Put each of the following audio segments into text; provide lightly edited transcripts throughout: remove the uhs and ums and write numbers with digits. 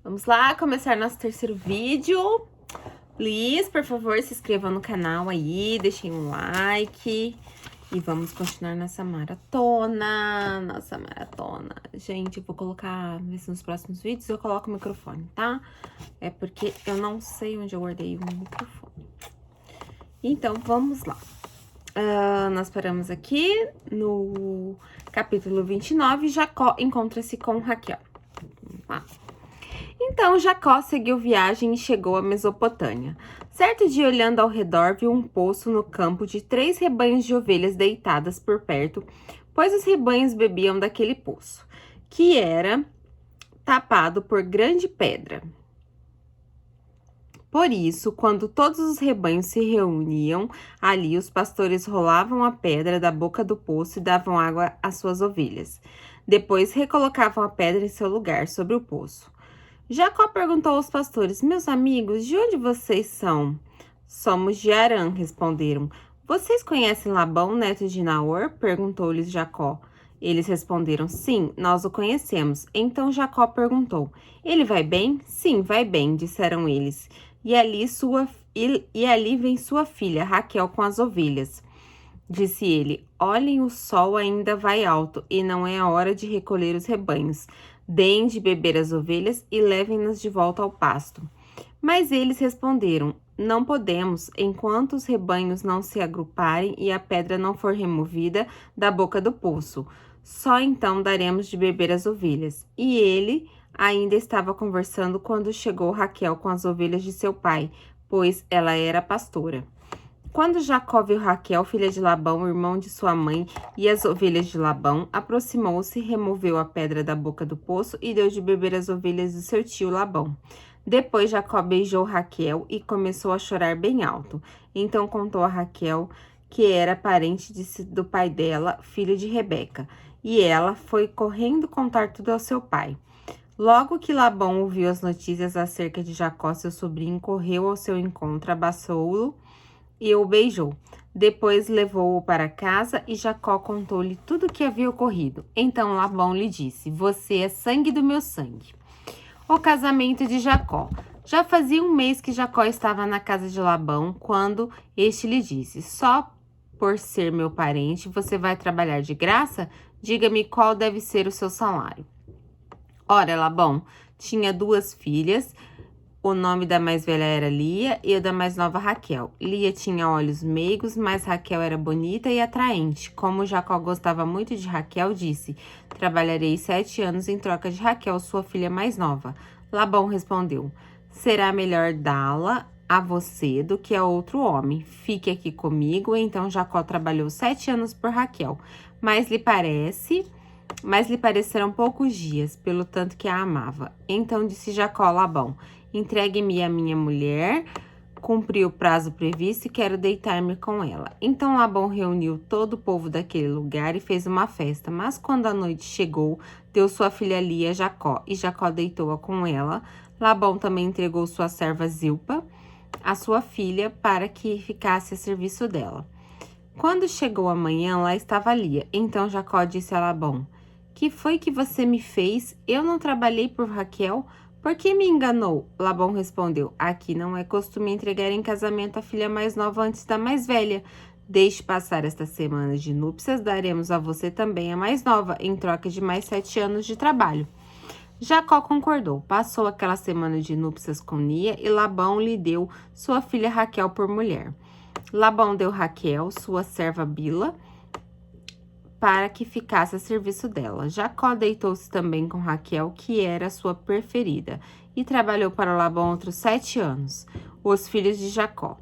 Vamos lá, começar nosso terceiro vídeo. Please, por favor, se inscrevam no canal aí, deixem um like. E vamos continuar nossa maratona. Gente, eu vou colocar, ver se nos próximos vídeos eu coloco o microfone, tá? É porque eu não sei onde eu guardei o microfone. Então, vamos lá. Nós paramos aqui no capítulo 29, Jacó encontra-se com Raquel. Vamos lá. Então, Jacó seguiu viagem e chegou à Mesopotâmia. Certo dia, olhando ao redor, viu um poço no campo de 3 rebanhos de ovelhas deitadas por perto, pois os rebanhos bebiam daquele poço, que era tapado por grande pedra. Por isso, quando todos os rebanhos se reuniam ali, os pastores rolavam a pedra da boca do poço e davam água às suas ovelhas. Depois, recolocavam a pedra em seu lugar, sobre o poço. Jacó perguntou aos pastores: Meus amigos, de onde vocês são? Somos de Harã, responderam. Vocês conhecem Labão, neto de Naor? Perguntou-lhes Jacó. Eles responderam: Sim, nós o conhecemos. Então Jacó perguntou: Ele vai bem? Sim, vai bem, disseram eles. E ali vem sua filha, Raquel, com as ovelhas. Disse ele: Olhem, o sol ainda vai alto e não é a hora de recolher os rebanhos. Deem de beber as ovelhas e levem-nas de volta ao pasto. Mas eles responderam: Não podemos, enquanto os rebanhos não se agruparem e a pedra não for removida da boca do poço. Só então daremos de beber as ovelhas. E ele ainda estava conversando quando chegou Raquel com as ovelhas de seu pai, pois ela era pastora. Quando Jacó viu Raquel, filha de Labão, irmão de sua mãe, e as ovelhas de Labão, aproximou-se, removeu a pedra da boca do poço e deu de beber as ovelhas do seu tio Labão. Depois Jacó beijou Raquel e começou a chorar bem alto. Então contou a Raquel que era parente do pai dela, filho de Rebeca, e ela foi correndo contar tudo ao seu pai. Logo que Labão ouviu as notícias acerca de Jacó, seu sobrinho, correu ao seu encontro, abraçou-o e o beijou. Depois levou-o para casa e Jacó contou-lhe tudo o que havia ocorrido. Então Labão lhe disse: Você é sangue do meu sangue. O casamento de Jacó. Já fazia um mês que Jacó estava na casa de Labão, quando este lhe disse: Só por ser meu parente, você vai trabalhar de graça? Diga-me qual deve ser o seu salário. Ora, Labão tinha 2 filhas. O nome da mais velha era Lia e o da mais nova Raquel. Lia tinha olhos meigos, mas Raquel era bonita e atraente. Como Jacó gostava muito de Raquel, disse: Trabalharei 7 anos em troca de Raquel, sua filha mais nova. Labão respondeu: Será melhor dá-la a você do que a outro homem. Fique aqui comigo. Então Jacó trabalhou 7 anos por Raquel, mas lhe pareceram poucos dias, pelo tanto que a amava. Então disse Jacó a Labão: Entregue-me a minha mulher, cumpri o prazo previsto e quero deitar-me com ela. Então Labão reuniu todo o povo daquele lugar e fez uma festa. Mas quando a noite chegou, deu sua filha Lia a Jacó, e Jacó deitou-a com ela. Labão também entregou sua serva Zilpa, a sua filha, para que ficasse a serviço dela. Quando chegou a manhã, lá estava Lia. Então Jacó disse a Labão: Que foi que você me fez? Eu não trabalhei por Raquel? Por que me enganou? Labão respondeu: Aqui não é costume entregar em casamento a filha mais nova antes da mais velha. Deixe passar esta semana de núpcias, daremos a você também a mais nova, em troca de mais 7 anos de trabalho. Jacó concordou. Passou aquela semana de núpcias com Lia e Labão lhe deu sua filha Raquel por mulher. Labão deu Raquel, sua serva Bila, para que ficasse a serviço dela. Jacó deitou-se também com Raquel, que era sua preferida, e trabalhou para Labão outros 7 anos. Os filhos de Jacó.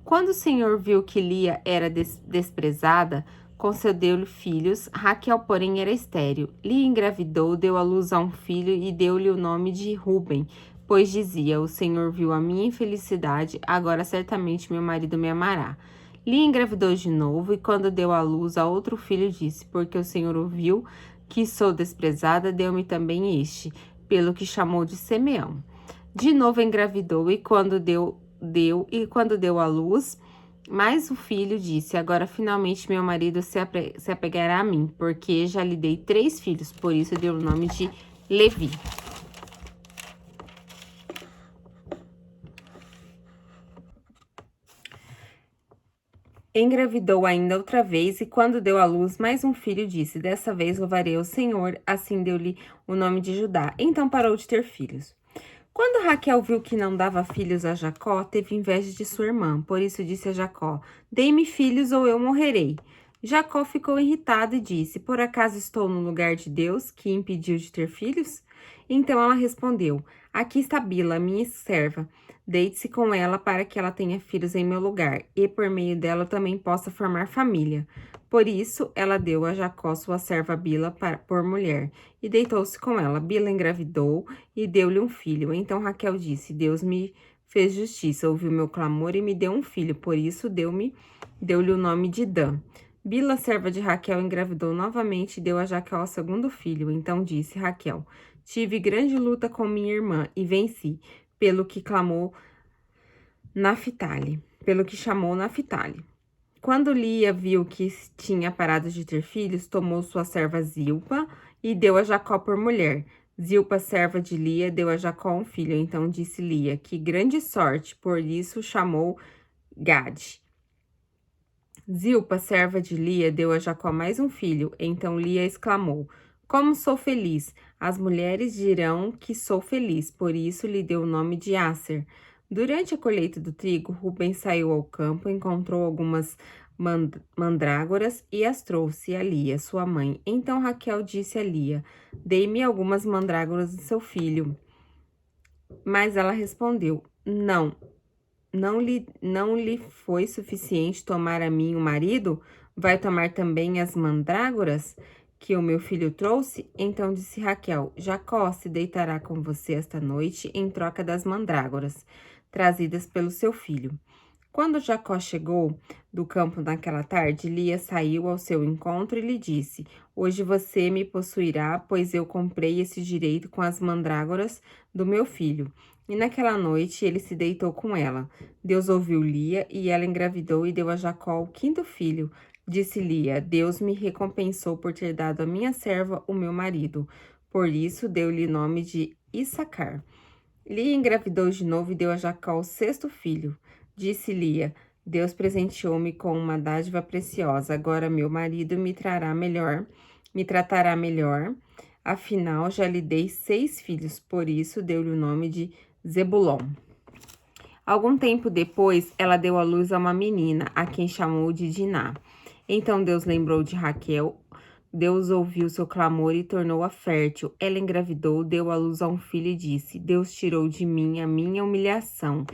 Quando o Senhor viu que Lia era desprezada, concedeu-lhe filhos. Raquel, porém, era estéril. Lia engravidou, deu à luz a um filho e deu-lhe o nome de Ruben, pois dizia: O Senhor viu a minha infelicidade, agora certamente meu marido me amará. Lia engravidou de novo e quando deu à luz a outro filho disse: Porque o Senhor ouviu que sou desprezada, deu-me também este, pelo que chamou de Simeão. De novo engravidou e quando deu à luz mais o filho disse: Agora finalmente meu marido se apegará a mim, porque já lhe dei 3 filhos, por isso deu o nome de Levi. Engravidou ainda outra vez e, quando deu à luz mais um filho, disse: Dessa vez louvarei ao Senhor. Assim deu-lhe o nome de Judá. Então parou de ter filhos. Quando Raquel viu que não dava filhos a Jacó, teve inveja de sua irmã. Por isso disse a Jacó: Dê-me filhos ou eu morrerei. Jacó ficou irritado e disse: Por acaso estou no lugar de Deus, que impediu de ter filhos? Então ela respondeu: Aqui está Bila, minha serva. Deite-se com ela para que ela tenha filhos em meu lugar, e por meio dela também possa formar família. Por isso, ela deu a Jacó sua serva Bila por mulher, e deitou-se com ela. Bila engravidou e deu-lhe um filho. Então Raquel disse: Deus me fez justiça, ouviu meu clamor e me deu um filho. Por isso deu-lhe o nome de Dan. Bila, serva de Raquel, engravidou novamente e deu a Jacó o segundo filho. Então disse Raquel: Tive grande luta com minha irmã e venci, pelo que chamou Naphtali. Quando Lia viu que tinha parado de ter filhos, tomou sua serva Zilpa e deu a Jacó por mulher. Zilpa, serva de Lia, deu a Jacó um filho. Então disse Lia: Que grande sorte! Por isso chamou Gade. Zilpa, serva de Lia, deu a Jacó mais um filho. Então Lia exclamou: Como sou feliz! As mulheres dirão que sou feliz. Por isso lhe deu o nome de Aser. Durante a colheita do trigo, Rubem saiu ao campo, encontrou algumas mandrágoras e as trouxe a Lia, sua mãe. Então Raquel disse a Lia: Dei-me algumas mandrágoras de seu filho. Mas ela respondeu: não lhe foi suficiente tomar a mim o marido? Vai tomar também as mandrágoras que o meu filho trouxe? Então disse Raquel: Jacó se deitará com você esta noite em troca das mandrágoras trazidas pelo seu filho. Quando Jacó chegou do campo naquela tarde, Lia saiu ao seu encontro e lhe disse: Hoje você me possuirá, pois eu comprei esse direito com as mandrágoras do meu filho. E naquela noite ele se deitou com ela. Deus ouviu Lia e ela engravidou e deu a Jacó o quinto filho. Disse Lia: Deus me recompensou por ter dado à minha serva o meu marido. Por isso deu-lhe o nome de Issacar. Lia engravidou de novo e deu a Jacó o sexto filho. Disse Lia: Deus presenteou-me com uma dádiva preciosa. Agora meu marido me tratará melhor. Afinal, já lhe dei 6 filhos, por isso deu-lhe o nome de Zebulon. Algum tempo depois, ela deu à luz a uma menina, a quem chamou de Diná. Então Deus lembrou de Raquel. Deus ouviu seu clamor e tornou-a fértil. Ela engravidou, deu à luz a um filho e disse: Deus tirou de mim a minha humilhação.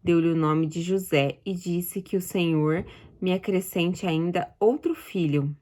Deu-lhe o nome de José e disse que o Senhor me acrescente ainda outro filho.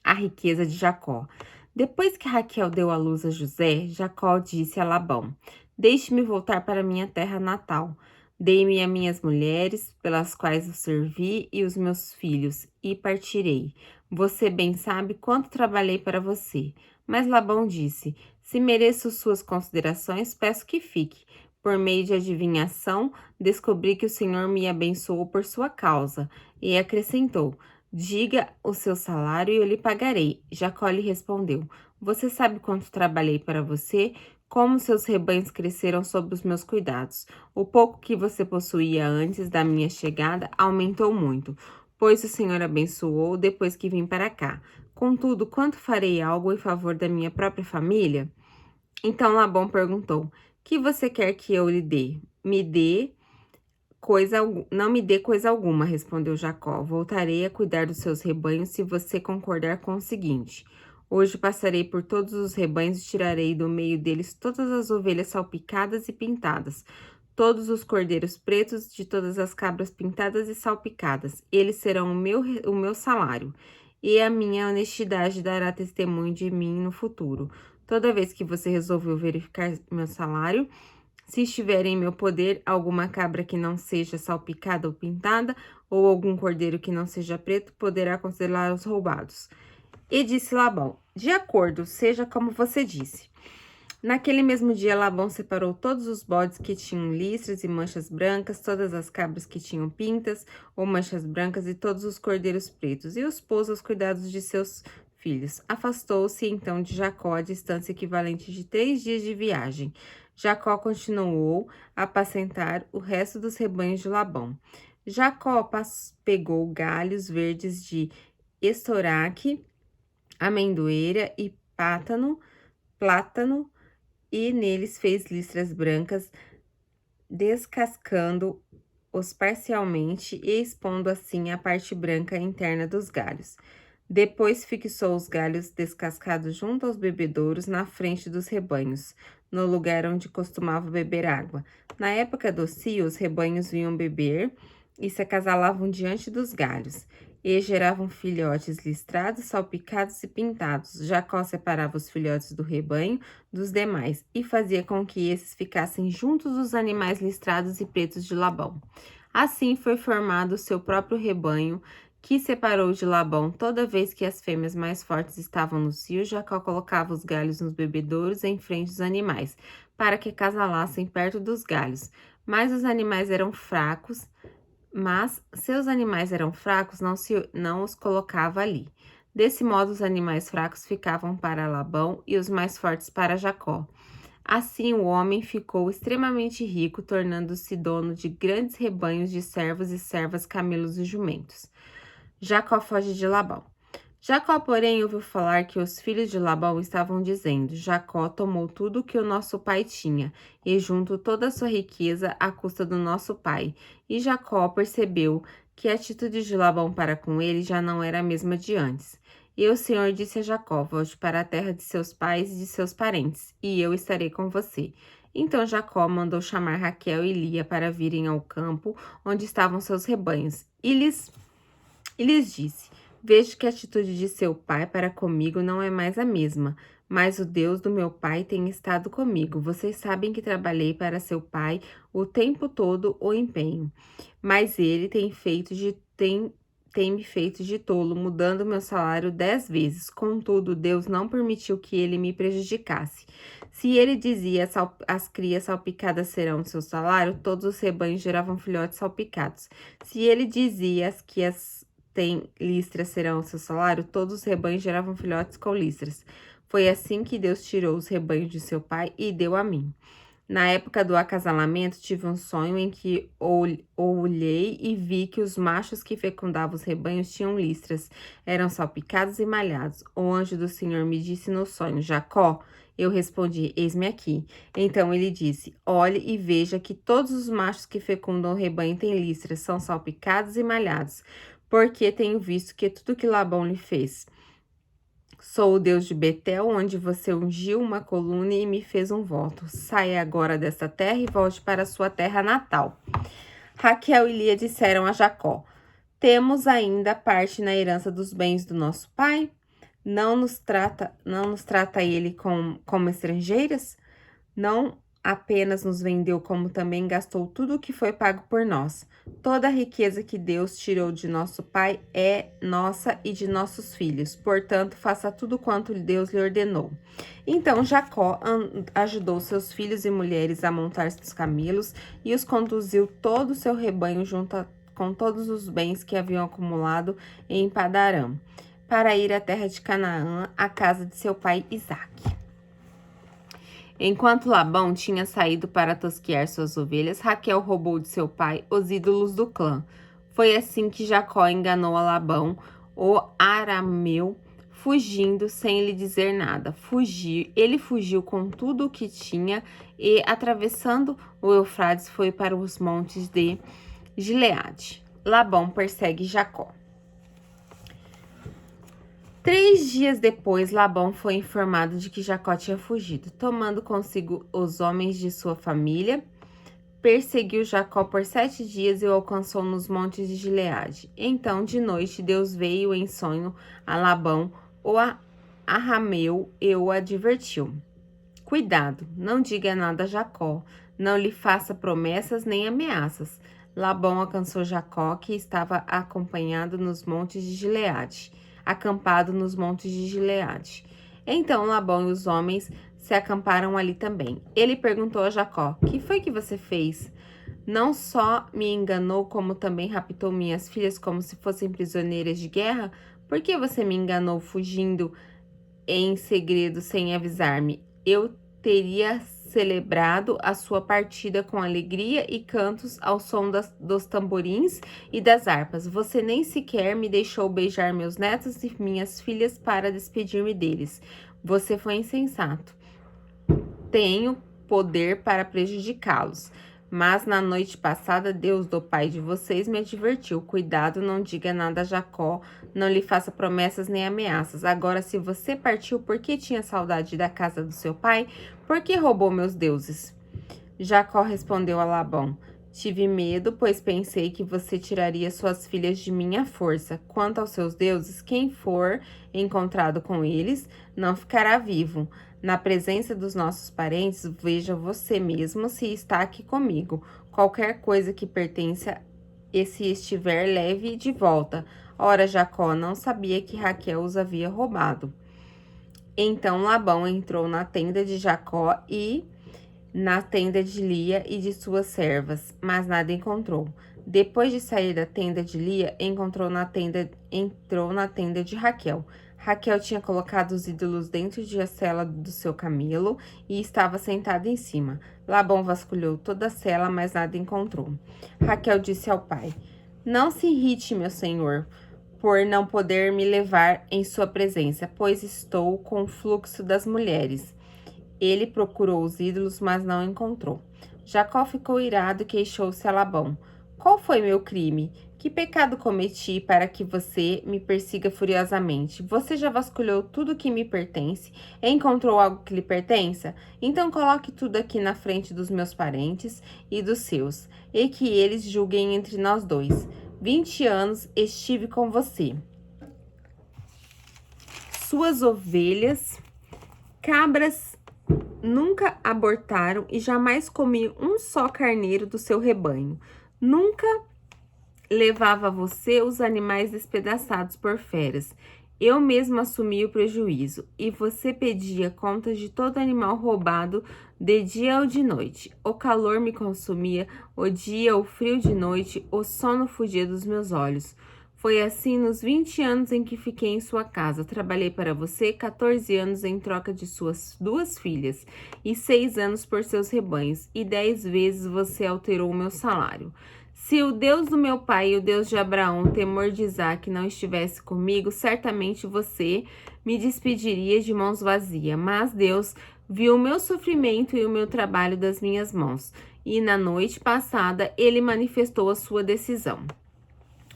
A riqueza de Jacó. Depois que Raquel deu à luz a José, Jacó disse a Labão: Deixe-me voltar para minha terra natal. Dei-me a minhas mulheres, pelas quais o servi, e os meus filhos, e partirei. Você bem sabe quanto trabalhei para você. Mas Labão disse: Se mereço suas considerações, peço que fique. Por meio de adivinhação, descobri que o Senhor me abençoou por sua causa. E acrescentou: Diga o seu salário e eu lhe pagarei. Jacó lhe respondeu: Você sabe quanto trabalhei para você? Como seus rebanhos cresceram sob os meus cuidados. O pouco que você possuía antes da minha chegada aumentou muito, pois o Senhor abençoou depois que vim para cá. Contudo, quanto farei algo em favor da minha própria família? Então Labão perguntou: Que você quer que eu lhe dê? Não me dê coisa alguma, respondeu Jacó. Voltarei a cuidar dos seus rebanhos se você concordar com o seguinte: Hoje passarei por todos os rebanhos e tirarei do meio deles todas as ovelhas salpicadas e pintadas, todos os cordeiros pretos, de todas as cabras pintadas e salpicadas. Eles serão o meu salário, e a minha honestidade dará testemunho de mim no futuro. Toda vez que você resolveu verificar meu salário, se estiver em meu poder alguma cabra que não seja salpicada ou pintada, ou algum cordeiro que não seja preto, poderá considerá-los roubados. E disse Labão: De acordo, seja como você disse. Naquele mesmo dia, Labão separou todos os bodes que tinham listras e manchas brancas, todas as cabras que tinham pintas ou manchas brancas e todos os cordeiros pretos, e os pôs aos cuidados de seus filhos. Afastou-se então de Jacó a distância equivalente de 3 dias de viagem. Jacó continuou a apacentar o resto dos rebanhos de Labão. Jacó pegou galhos verdes de estoraque, amendoeira e plátano, e neles fez listras brancas, descascando-os parcialmente e expondo assim a parte branca interna dos galhos. Depois fixou os galhos descascados junto aos bebedouros na frente dos rebanhos, no lugar onde costumava beber água. Na época do cio, os rebanhos vinham beber e se acasalavam diante dos galhos, e geravam filhotes listrados, salpicados e pintados. Jacó separava os filhotes do rebanho dos demais e fazia com que esses ficassem juntos dos animais listrados e pretos de Labão. Assim foi formado o seu próprio rebanho, que separou de Labão. Toda vez que as fêmeas mais fortes estavam no cio, Jacó colocava os galhos nos bebedouros em frente dos animais, para que acasalassem perto dos galhos. Mas seus animais eram fracos, não os colocava ali. Desse modo, os animais fracos ficavam para Labão e os mais fortes para Jacó. Assim, o homem ficou extremamente rico, tornando-se dono de grandes rebanhos de servos e servas, camelos e jumentos. Jacó foge de Labão. Jacó, porém, ouviu falar que os filhos de Labão estavam dizendo: Jacó tomou tudo o que o nosso pai tinha, e junto toda a sua riqueza à custa do nosso pai. E Jacó percebeu que a atitude de Labão para com ele já não era a mesma de antes. E o Senhor disse a Jacó: volte para a terra de seus pais e de seus parentes, e eu estarei com você. Então Jacó mandou chamar Raquel e Lia para virem ao campo onde estavam seus rebanhos, e lhes disse: vejo que a atitude de seu pai para comigo não é mais a mesma, mas o Deus do meu pai tem estado comigo. Vocês sabem que trabalhei para seu pai o tempo todo o empenho, mas ele tem me feito de tolo, mudando meu salário 10 vezes. Contudo, Deus não permitiu que ele me prejudicasse. Se ele dizia: as crias salpicadas serão seu salário, todos os rebanhos geravam filhotes salpicados. Se ele dizia que as listras serão o seu salário, todos os rebanhos geravam filhotes com listras. Foi assim que Deus tirou os rebanhos de seu pai e deu a mim. Na época do acasalamento, tive um sonho em que olhei e vi que os machos que fecundavam os rebanhos tinham listras, eram salpicados e malhados. O anjo do Senhor me disse no sonho: Jacó. Eu respondi: eis-me aqui. Então ele disse: olhe e veja que todos os machos que fecundam o rebanho têm listras, são salpicados e malhados, porque tenho visto que tudo que Labão lhe fez. Sou o Deus de Betel, onde você ungiu uma coluna e me fez um voto. Saia agora desta terra e volte para sua terra natal. Raquel e Lia disseram a Jacó: temos ainda parte na herança dos bens do nosso pai? Não nos trata ele como estrangeiras? Não apenas nos vendeu, como também gastou tudo o que foi pago por nós. Toda a riqueza que Deus tirou de nosso pai é nossa e de nossos filhos. Portanto, faça tudo quanto Deus lhe ordenou. Então Jacó ajudou seus filhos e mulheres a montar seus camelos e os conduziu todo o seu rebanho com todos os bens que haviam acumulado em Padarã, para ir à terra de Canaã, à casa de seu pai Isaque. Enquanto Labão tinha saído para tosquear suas ovelhas, Raquel roubou de seu pai os ídolos do clã. Foi assim que Jacó enganou a Labão, o arameu, fugindo sem lhe dizer nada. Ele fugiu com tudo o que tinha e, atravessando o Eufrates, foi para os montes de Gileade. Labão persegue Jacó. 3 dias depois, Labão foi informado de que Jacó tinha fugido. Tomando consigo os homens de sua família, perseguiu Jacó por 7 dias e o alcançou nos montes de Gileade. Então, de noite, Deus veio em sonho a Labão, o arameu, e o advertiu: cuidado, não diga nada a Jacó, não lhe faça promessas nem ameaças. Labão alcançou Jacó, que estava acompanhado nos montes de Gileade. Acampado nos montes de Gileade. Então Labão e os homens se acamparam ali também. Ele perguntou a Jacó: que foi que você fez? Não só me enganou, como também raptou minhas filhas como se fossem prisioneiras de guerra? Por que você me enganou fugindo em segredo sem avisar-me? Eu teria celebrado a sua partida com alegria e cantos ao som dos tamborins e das harpas. Você nem sequer me deixou beijar meus netos e minhas filhas para despedir-me deles. Você foi insensato. Tenho poder para prejudicá-los. Mas na noite passada, Deus do pai de vocês me advertiu. Cuidado, não diga nada a Jacó, não lhe faça promessas nem ameaças. Agora, se você partiu porque tinha saudade da casa do seu pai, por que roubou meus deuses? Jacó respondeu a Labão: tive medo, pois pensei que você tiraria suas filhas de minha força. Quanto aos seus deuses, quem for encontrado com eles não ficará vivo. Na presença dos nossos parentes, veja você mesmo se está aqui comigo. Qualquer coisa que pertença e se estiver, leve de volta. Ora, Jacó não sabia que Raquel os havia roubado. Então Labão entrou na tenda de Jacó e na tenda de Lia e de suas servas, mas nada encontrou. Depois de sair da tenda de Lia, entrou na tenda de Raquel. Raquel tinha colocado os ídolos dentro de a cela do seu camelo e estava sentada em cima. Labão vasculhou toda a cela, mas nada encontrou. Raquel disse ao pai: não se irrite, meu senhor, por não poder me levar em sua presença, pois estou com o fluxo das mulheres. Ele procurou os ídolos, mas não encontrou. Jacó ficou irado e queixou-se a Labão: qual foi meu crime? Que pecado cometi para que você me persiga furiosamente? Você já vasculhou tudo que me pertence? Encontrou algo que lhe pertença? Então coloque tudo aqui na frente dos meus parentes e dos seus, e que eles julguem entre nós dois. 20 anos estive com você. Suas ovelhas, cabras nunca abortaram e jamais comi um só carneiro do seu rebanho. Nunca levava a você os animais despedaçados por feras. Eu mesma assumi o prejuízo, e você pedia contas de todo animal roubado de dia ou de noite. O calor me consumia, o dia, o frio de noite, o sono fugia dos meus olhos. Foi assim nos 20 anos em que fiquei em sua casa. Trabalhei para você 14 anos em troca de suas 2 filhas, e 6 anos por seus rebanhos, e 10 vezes você alterou o meu salário. Se o Deus do meu pai e o Deus de Abraão, o temor de Isaque, não estivesse comigo, certamente você me despediria de mãos vazias. Mas Deus viu o meu sofrimento e o meu trabalho das minhas mãos, e na noite passada ele manifestou a sua decisão.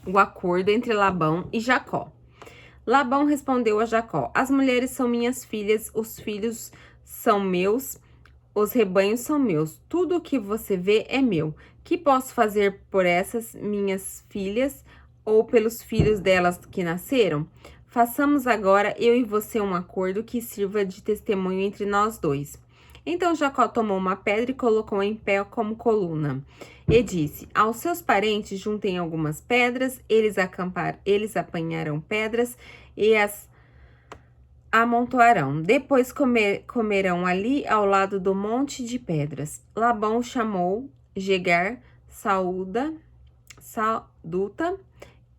O acordo entre Labão e Jacó. Labão respondeu a Jacó: as mulheres são minhas filhas, os filhos são meus, os rebanhos são meus, tudo o que você vê é meu. Que posso fazer por essas minhas filhas ou pelos filhos delas que nasceram? Façamos agora eu e você um acordo que sirva de testemunho entre nós dois. Então Jacó tomou uma pedra e colocou em pé como coluna. E disse: aos seus parentes juntem algumas pedras, eles apanharão pedras e as amontoarão. Depois comerão ali ao lado do monte de pedras. Labão chamou Jegar, Saduta,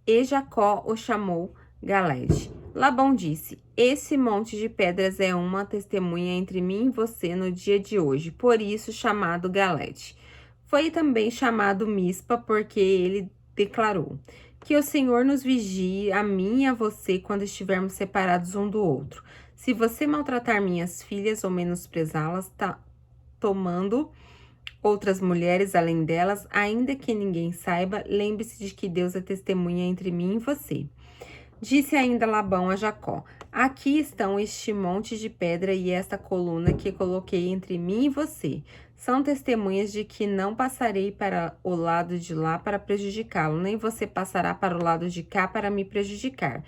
e Jacó o chamou Galede. Labão disse: esse monte de pedras é uma testemunha entre mim e você no dia de hoje, por isso chamado Galede. Foi também chamado Mispa, porque ele declarou: que o Senhor nos vigie, a mim e a você, quando estivermos separados um do outro. Se você maltratar minhas filhas ou menosprezá-las, tomando outras mulheres além delas, ainda que ninguém saiba, lembre-se de que Deus é testemunha entre mim e você. Disse ainda Labão a Jacó: aqui estão este monte de pedra e esta coluna que coloquei entre mim e você. São testemunhas de que não passarei para o lado de lá para prejudicá-lo, nem você passará para o lado de cá para me prejudicar.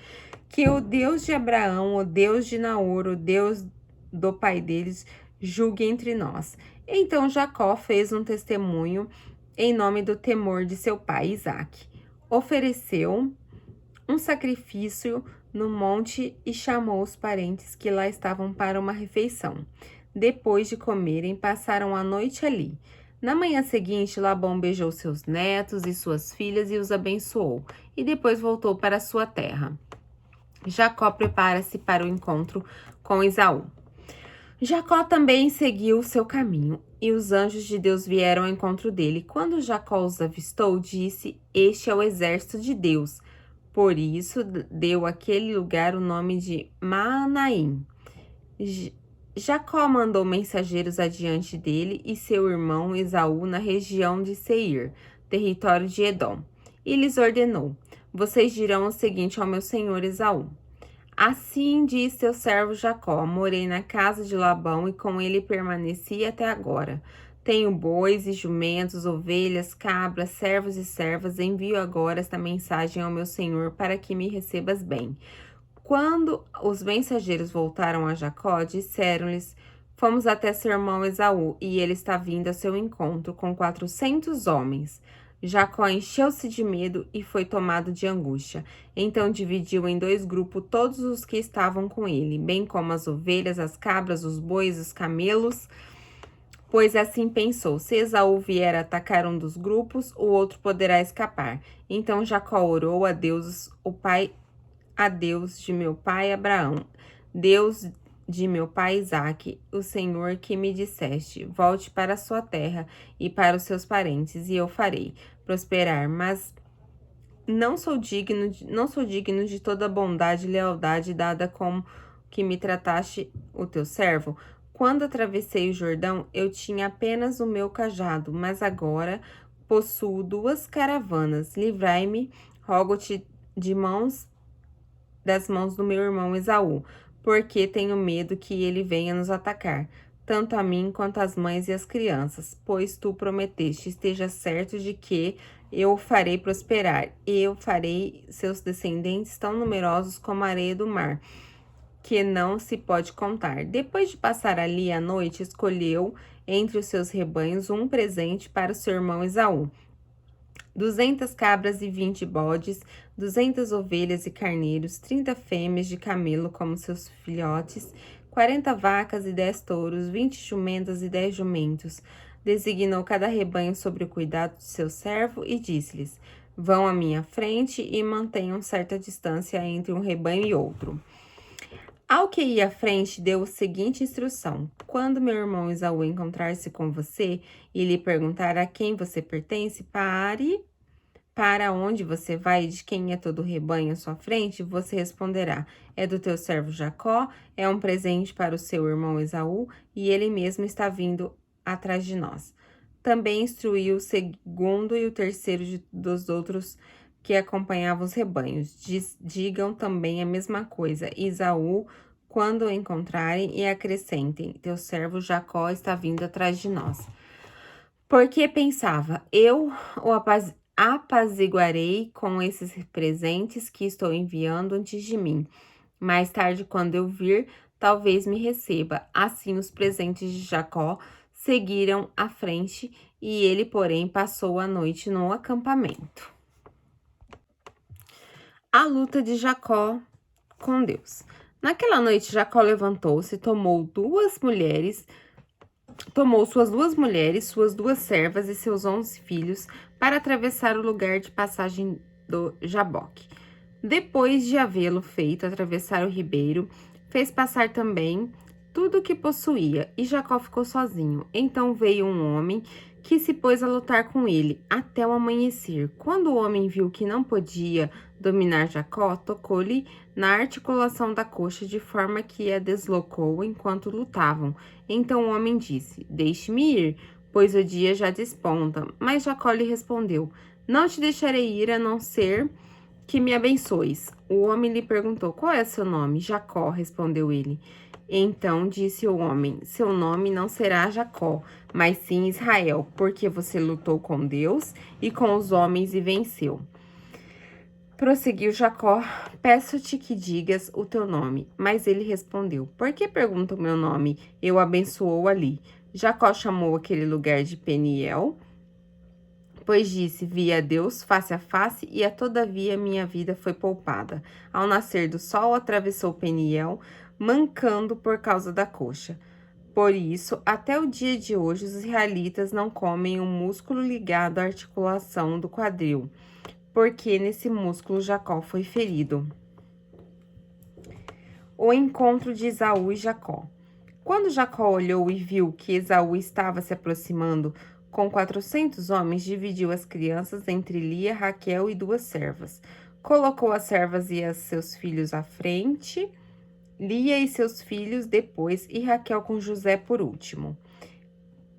Que o Deus de Abraão, o Deus de Naor, o Deus do pai deles, julgue entre nós. Então Jacó fez um testemunho em nome do temor de seu pai Isaque. Ofereceu um sacrifício no monte e chamou os parentes que lá estavam para uma refeição. Depois de comerem, passaram a noite ali. Na manhã seguinte, Labão beijou seus netos e suas filhas e os abençoou, e depois voltou para sua terra. Jacó prepara-se para o encontro com Esaú. Jacó também seguiu o seu caminho, e os anjos de Deus vieram ao encontro dele. Quando Jacó os avistou, disse: Este é o exército de Deus. Por isso deu àquele lugar o nome de Maanaim. Jacó mandou mensageiros adiante dele e seu irmão Esaú na região de Seir, território de Edom, e lhes ordenou: Vocês dirão o seguinte ao meu senhor Esaú: Assim diz teu servo Jacó: Morei na casa de Labão e com ele permaneci até agora. Tenho bois e jumentos, ovelhas, cabras, servos e servas. Envio agora esta mensagem ao meu senhor para que me recebas bem. Quando os mensageiros voltaram a Jacó, disseram-lhes: Fomos até seu irmão Esaú, e ele está vindo ao seu encontro com 400 homens. Jacó encheu-se de medo e foi tomado de angústia. Então dividiu em 2 grupos todos os que estavam com ele, bem como as ovelhas, as cabras, os bois, os camelos, pois assim pensou: se Esaú vier atacar um dos grupos, o outro poderá escapar. Então Jacó orou a Deus, o Pai, a Deus de meu pai Abraão, Deus de meu pai Isaque, o Senhor que me disseste: volte para a sua terra e para os seus parentes, e eu farei prosperar. Mas não sou digno de toda a bondade e lealdade dada como que me trataste o teu servo. Quando atravessei o Jordão, eu tinha apenas o meu cajado, mas agora possuo 2 caravanas. Livrai-me, rogo-te, das mãos do meu irmão Esaú, porque tenho medo que ele venha nos atacar, tanto a mim quanto as mães e as crianças, pois tu prometeste: esteja certo de que eu o farei prosperar, e eu farei seus descendentes tão numerosos como a areia do mar, que não se pode contar. Depois de passar ali a noite, escolheu entre os seus rebanhos um presente para o seu irmão Esaú: 200 cabras e 20 bodes, 200 ovelhas e carneiros, 30 fêmeas de camelo como seus filhotes, 40 vacas e 10 touros, 20 jumentas e 10 jumentos. Designou cada rebanho sobre o cuidado de seu servo e disse-lhes: Vão à minha frente e mantenham certa distância entre um rebanho e outro. Ao que ia à frente, deu a seguinte instrução: Quando meu irmão Esaú encontrar-se com você e lhe perguntar a quem você pertence, pare. Para onde você vai e de quem é todo o rebanho à sua frente, você responderá: É do teu servo Jacó, é um presente para o seu irmão Esaú, e ele mesmo está vindo atrás de nós. Também instruiu o segundo e o terceiro dos outros que acompanhavam os rebanhos. Digam também a mesma coisa: Esaú, quando o encontrarem, e acrescentem: Teu servo Jacó está vindo atrás de nós. Porque pensava: eu o apaziguarei com esses presentes que estou enviando antes de mim. Mais tarde, quando eu vir, talvez me receba. Assim, os presentes de Jacó seguiram à frente, e ele, porém, passou a noite no acampamento. A luta de Jacó com Deus. Naquela noite, Jacó levantou-se, tomou suas 2 mulheres, suas 2 servas e seus 11 filhos para atravessar o lugar de passagem do Jaboque. Depois de havê-lo feito atravessar o ribeiro, fez passar também tudo o que possuía, e Jacó ficou sozinho. Então veio um homem que se pôs a lutar com ele até o amanhecer. Quando o homem viu que não podia dominar Jacó, tocou-lhe na articulação da coxa, de forma que a deslocou enquanto lutavam. Então o homem disse: Deixe-me ir, pois o dia já desponta. Mas Jacó lhe respondeu: Não te deixarei ir, a não ser que me abençoes. O homem lhe perguntou: Qual é seu nome? Jacó, respondeu ele. Então disse o homem: Seu nome não será Jacó, mas sim Israel, porque você lutou com Deus e com os homens e venceu. Prosseguiu Jacó: Peço-te que digas o teu nome. Mas ele respondeu: Por que pergunta o meu nome? Eu abençoou ali. Jacó chamou aquele lugar de Peniel, pois disse: Vi a Deus face a face, e todavia minha vida foi poupada. Ao nascer do sol, atravessou Peniel, mancando por causa da coxa. Por isso, até o dia de hoje, os israelitas não comem o músculo ligado à articulação do quadril, porque nesse músculo Jacó foi ferido. O encontro de Esaú e Jacó. Quando Jacó olhou e viu que Esaú estava se aproximando com 400 homens, dividiu as crianças entre Lia, Raquel e 2 servas. Colocou as servas e seus filhos à frente, Lia e seus filhos depois, e Raquel com José por último.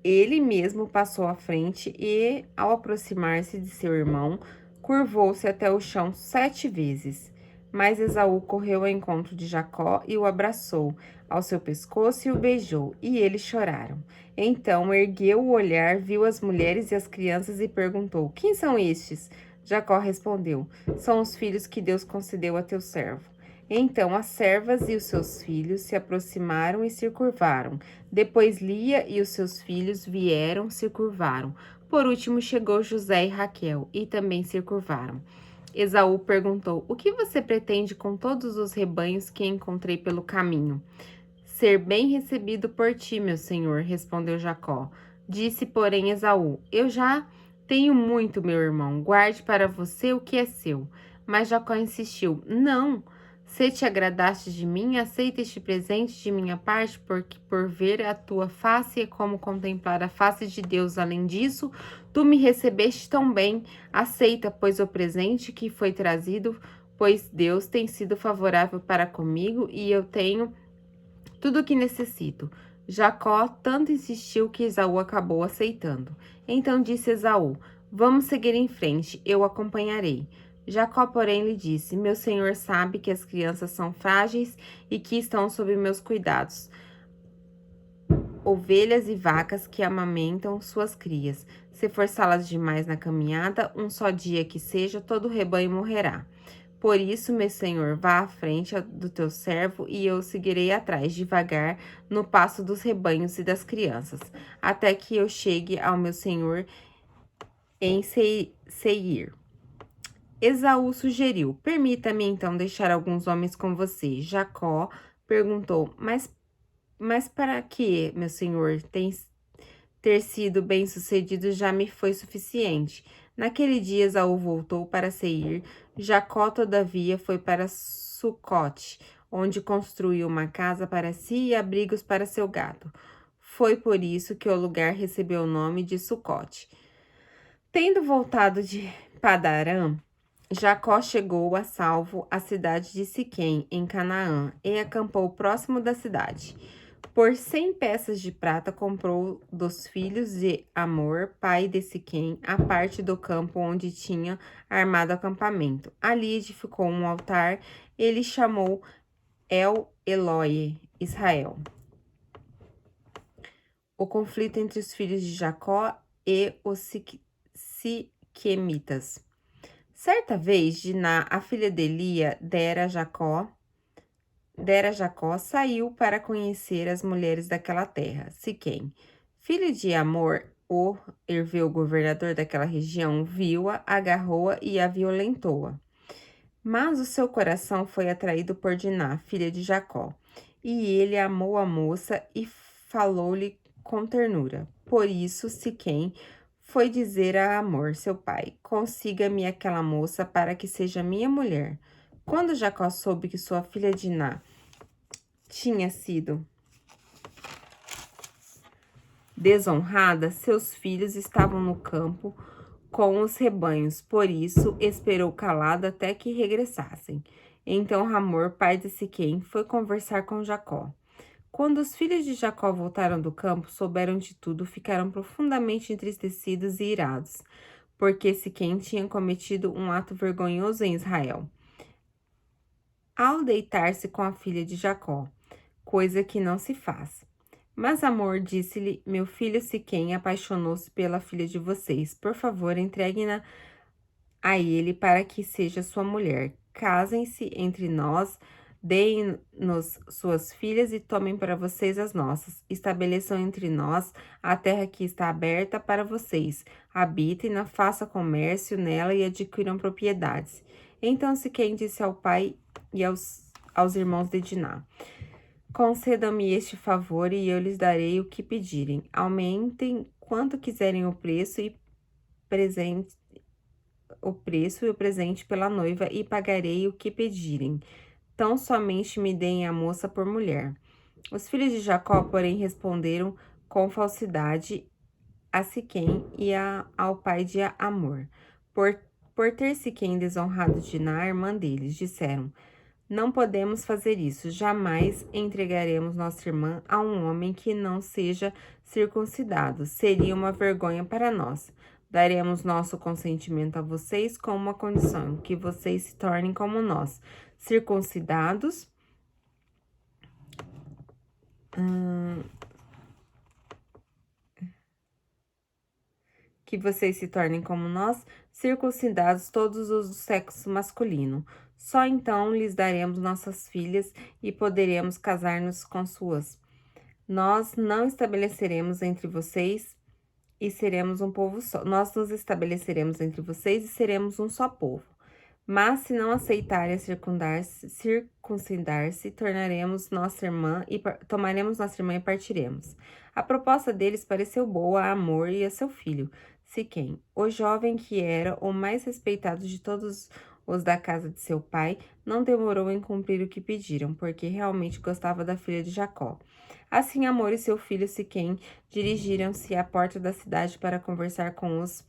Ele mesmo passou à frente e, ao aproximar-se de seu irmão, curvou-se até o chão 7 vezes. Mas Esaú correu ao encontro de Jacó e o abraçou ao seu pescoço e o beijou, e eles choraram. Então ergueu o olhar, viu as mulheres e as crianças e perguntou: Quem são estes? Jacó respondeu: São os filhos que Deus concedeu a teu servo. Então as servas e os seus filhos se aproximaram e se curvaram. Depois Lia e os seus filhos vieram, se curvaram. Por último chegou José e Raquel, e também se curvaram. Esaú perguntou: O que você pretende com todos os rebanhos que encontrei pelo caminho? Ser bem recebido por ti, meu senhor, respondeu Jacó. Disse, porém, Esaú: Eu já tenho muito, meu irmão, guarde para você o que é seu. Mas Jacó insistiu: Não. Se te agradaste de mim, aceita este presente de minha parte, porque por ver a tua face é como contemplar a face de Deus. Além disso, tu me recebeste tão bem. Aceita, pois, o presente que foi trazido, pois Deus tem sido favorável para comigo e eu tenho tudo o que necessito. Jacó tanto insistiu que Esaú acabou aceitando. Então disse Esaú: Vamos seguir em frente, eu acompanharei. Jacó, porém, lhe disse: Meu senhor sabe que as crianças são frágeis e que estão sob meus cuidados. Ovelhas e vacas que amamentam suas crias. Se forçá-las demais na caminhada, um só dia que seja, todo o rebanho morrerá. Por isso, meu senhor, vá à frente do teu servo e eu seguirei atrás, devagar, no passo dos rebanhos e das crianças, até que eu chegue ao meu senhor em Seir. Esaú sugeriu: Permita-me então deixar alguns homens com você. Jacó perguntou: Mas para que, meu senhor, ter sido bem-sucedido já me foi suficiente. Naquele dia Esaú voltou para Seir. Jacó, todavia, foi para Sucote, onde construiu uma casa para si e abrigos para seu gado. Foi por isso que o lugar recebeu o nome de Sucote. Tendo voltado de Padarã, Jacó chegou a salvo à cidade de Siquém, em Canaã, e acampou próximo da cidade. Por 100 peças de prata comprou dos filhos de Amor, pai de Siquém, a parte do campo onde tinha armado acampamento. Ali edificou um altar, ele chamou El Elohe, Israel. O conflito entre os filhos de Jacó e os siquemitas. Certa vez, Diná, a filha de Lia, dera Jacó, saiu para conhecer as mulheres daquela terra. Siquém, filho de Amor, o herveu governador daquela região, viu-a, agarrou-a e a violentou-a. Mas o seu coração foi atraído por Diná, filha de Jacó, e ele amou a moça e falou-lhe com ternura. Por isso, Siquém foi dizer a Amor, seu pai: Consiga-me aquela moça para que seja minha mulher. Quando Jacó soube que sua filha Diná tinha sido desonrada, seus filhos estavam no campo com os rebanhos, por isso esperou calado até que regressassem. Então Hamor, pai de Siquém, foi conversar com Jacó. Quando os filhos de Jacó voltaram do campo, souberam de tudo, ficaram profundamente entristecidos e irados, porque Siquém tinha cometido um ato vergonhoso em Israel, ao deitar-se com a filha de Jacó, coisa que não se faz. Mas Amor disse-lhe: Meu filho Siquém apaixonou-se pela filha de vocês. Por favor, entreguem-na a ele para que seja sua mulher. Casem-se entre nós, deem-nos suas filhas e tomem para vocês as nossas. Estabeleçam entre nós a terra que está aberta para vocês. Habitem-na, façam comércio nela e adquiram propriedades. Então Siquém disse ao pai e aos irmãos de Diná: Concedam-me este favor e eu lhes darei o que pedirem. Aumentem quanto quiserem o preço e o presente pela noiva e pagarei o que pedirem. Tão somente me deem a moça por mulher. Os filhos de Jacó, porém, responderam com falsidade a Siquém e ao pai de Amor. Por, por ter Siquém desonrado Diná, irmã deles, disseram: não podemos fazer isso. Jamais entregaremos nossa irmã a um homem que não seja circuncidado. Seria uma vergonha para nós. Daremos nosso consentimento a vocês com uma condição: que vocês se tornem como nós, circuncidados. Que vocês se tornem como nós, circuncidados todos os do sexo masculino. Só então lhes daremos nossas filhas e poderemos casar-nos com suas. Nós não estabeleceremos entre vocês e seremos um povo só. Nós nos estabeleceremos entre vocês e seremos um só povo. Mas se não aceitarem circuncidar-se, tornaremos nossa irmã e tomaremos nossa irmã e partiremos. A proposta deles pareceu boa a Amor e a seu filho, Siquém. O jovem, que era o mais respeitado de todos os da casa de seu pai, não demorou em cumprir o que pediram, porque realmente gostava da filha de Jacó. Assim, Amor e seu filho Siquém dirigiram-se à porta da cidade para conversar com os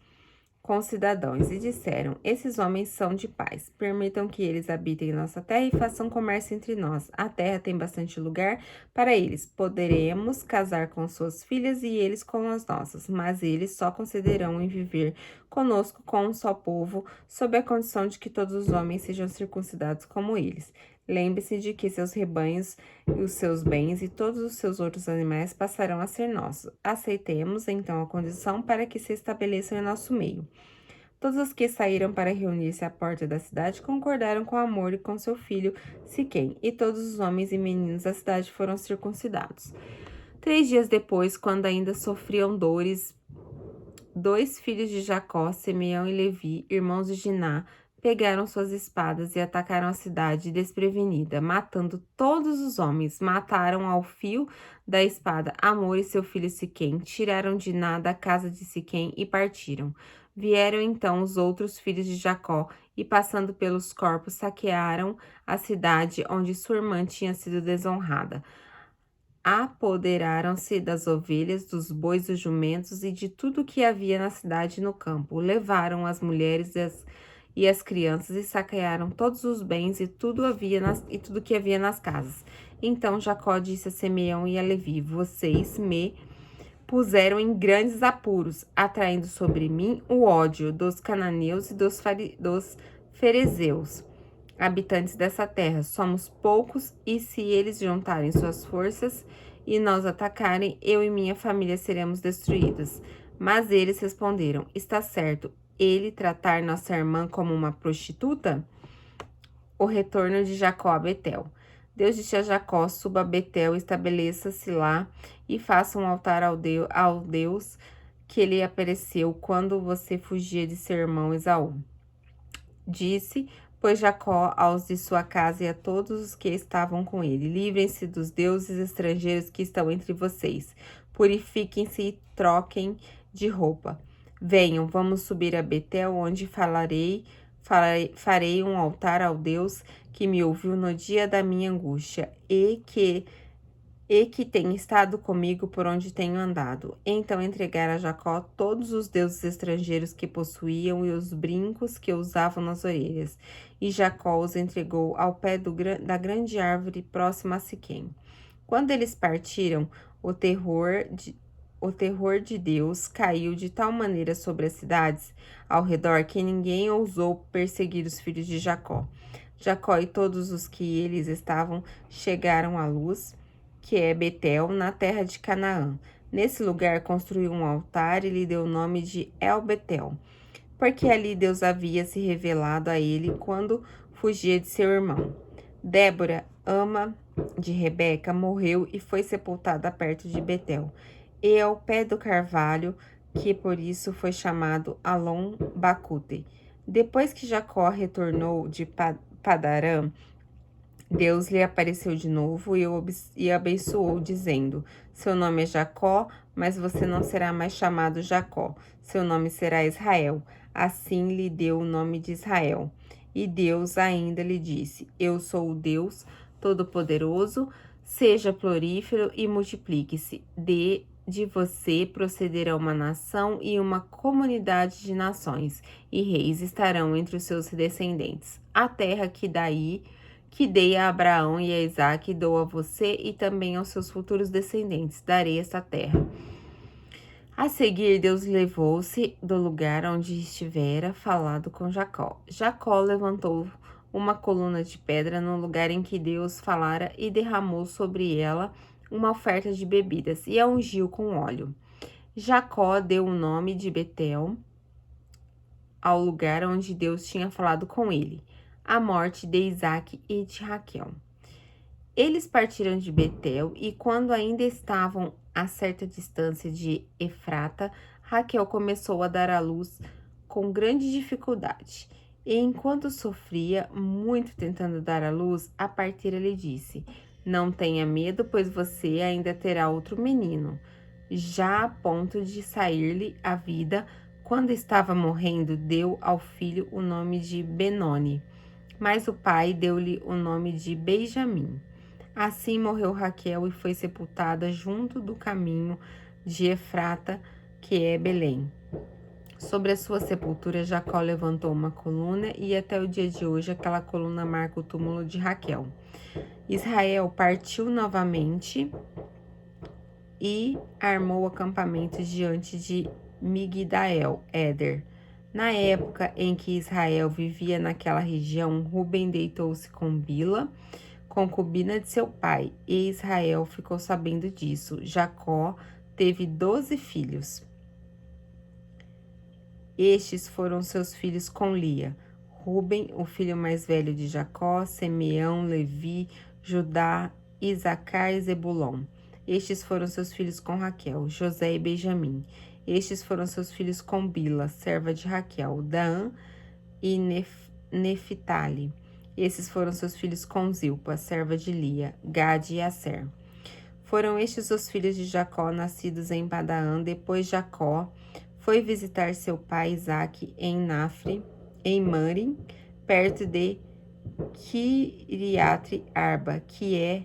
cidadãos e disseram: esses homens são de paz. Permitam que eles habitem nossa terra e façam comércio entre nós. A terra tem bastante lugar para eles. Poderemos casar com suas filhas e eles com as nossas, mas eles só concederão em viver conosco com um só povo, sob a condição de que todos os homens sejam circuncidados como eles. Lembre-se de que seus rebanhos e os seus bens e todos os seus outros animais passarão a ser nossos. Aceitemos, então, a condição para que se estabeleçam em nosso meio. Todos os que saíram para reunir-se à porta da cidade concordaram com Amor e com seu filho Siquém, e todos os homens e meninos da cidade foram circuncidados. 3 dias depois, quando ainda sofriam dores, 2 filhos de Jacó, Simeão e Levi, irmãos de Diná, pegaram suas espadas e atacaram a cidade desprevenida, matando todos os homens. Mataram ao fio da espada Amor e seu filho Siquém, tiraram Diná da casa de Siquém e partiram. Vieram então os outros filhos de Jacó e, passando pelos corpos, saquearam a cidade onde sua irmã tinha sido desonrada. Apoderaram-se das ovelhas, dos bois, dos jumentos e de tudo que havia na cidade e no campo. Levaram as mulheres e as crianças e saquearam todos os bens e tudo que havia nas casas. Então Jacó disse a Simeão e a Levi: vocês me puseram em grandes apuros, atraindo sobre mim o ódio dos cananeus e dos ferezeus, habitantes dessa terra. Somos poucos, e se eles juntarem suas forças e nos atacarem, eu e minha família seremos destruídos. Mas eles responderam: está certo ele tratar nossa irmã como uma prostituta? O retorno de Jacó a Betel. Deus disse a Jacó: suba a Betel, estabeleça-se lá e faça um altar ao Deus que lhe apareceu quando você fugia de seu irmão Esaú. Disse, pois, Jacó aos de sua casa e a todos os que estavam com ele: livrem-se dos deuses estrangeiros que estão entre vocês. Purifiquem-se e troquem de roupa. Venham, vamos subir a Betel, onde farei um altar ao Deus que me ouviu no dia da minha angústia e que tem estado comigo por onde tenho andado. Então entregaram a Jacó todos os deuses estrangeiros que possuíam e os brincos que usavam nas orelhas. E Jacó os entregou ao pé da grande árvore próxima a Siquém. Quando eles partiram, o terror de Deus caiu de tal maneira sobre as cidades ao redor que ninguém ousou perseguir os filhos de Jacó. Jacó e todos os que eles estavam chegaram à luz, que é Betel, na terra de Canaã. Nesse lugar construiu um altar e lhe deu o nome de El-Betel, porque ali Deus havia se revelado a ele quando fugia de seu irmão. Débora, ama de Rebeca, morreu e foi sepultada perto de Betel, e ao pé do carvalho, que por isso foi chamado Alon-Bacute. Depois que Jacó retornou de Padarã, Deus lhe apareceu de novo e abençoou, dizendo: seu nome é Jacó, mas você não será mais chamado Jacó. Seu nome será Israel. Assim lhe deu o nome de Israel. E Deus ainda lhe disse: eu sou o Deus Todo-Poderoso. Seja florífero e multiplique-se. De você procederá uma nação e uma comunidade de nações, e reis estarão entre os seus descendentes. A terra que dei a Abraão e a Isaque, dou a você e também aos seus futuros descendentes. Darei esta terra. A seguir, Deus levou-se do lugar onde estivera falado com Jacó. Jacó levantou uma coluna de pedra no lugar em que Deus falara e derramou sobre ela uma oferta de bebidas e a ungiu com óleo. Jacó deu o nome de Betel ao lugar onde Deus tinha falado com ele, a morte de Isaque e de Raquel. Eles partiram de Betel e, quando ainda estavam a certa distância de Efrata, Raquel começou a dar à luz com grande dificuldade. E enquanto sofria muito tentando dar à luz, a parteira lhe disse: Não tenha medo, pois você ainda terá outro menino. Já a ponto de sair-lhe a vida, quando estava morrendo, deu ao filho o nome de Benoni, mas o pai deu-lhe o nome de Benjamim. Assim morreu Raquel e foi sepultada junto do caminho de Efrata, que é Belém. Sobre a sua sepultura, Jacó levantou uma coluna e até o dia de hoje aquela coluna marca o túmulo de Raquel. Israel partiu novamente e armou acampamentos diante de Migdael, Éder. Na época em que Israel vivia naquela região, Ruben deitou-se com Bila, concubina de seu pai, e Israel ficou sabendo disso. Jacó teve 12 filhos. Estes foram seus filhos com Lia: Ruben, o filho mais velho de Jacó, Simeão, Levi, Judá, Isacar e Zebulon. Estes foram seus filhos com Raquel: José e Benjamim. Estes foram seus filhos com Bila, serva de Raquel: Dan e Neftali. Esses foram seus filhos com Zilpa, serva de Lia, Gade e Aser. Foram estes os filhos de Jacó, nascidos em Padaã. Depois Jacó foi visitar seu pai Isaque em Nafre, em Mari, perto de Kiriat Arba, que é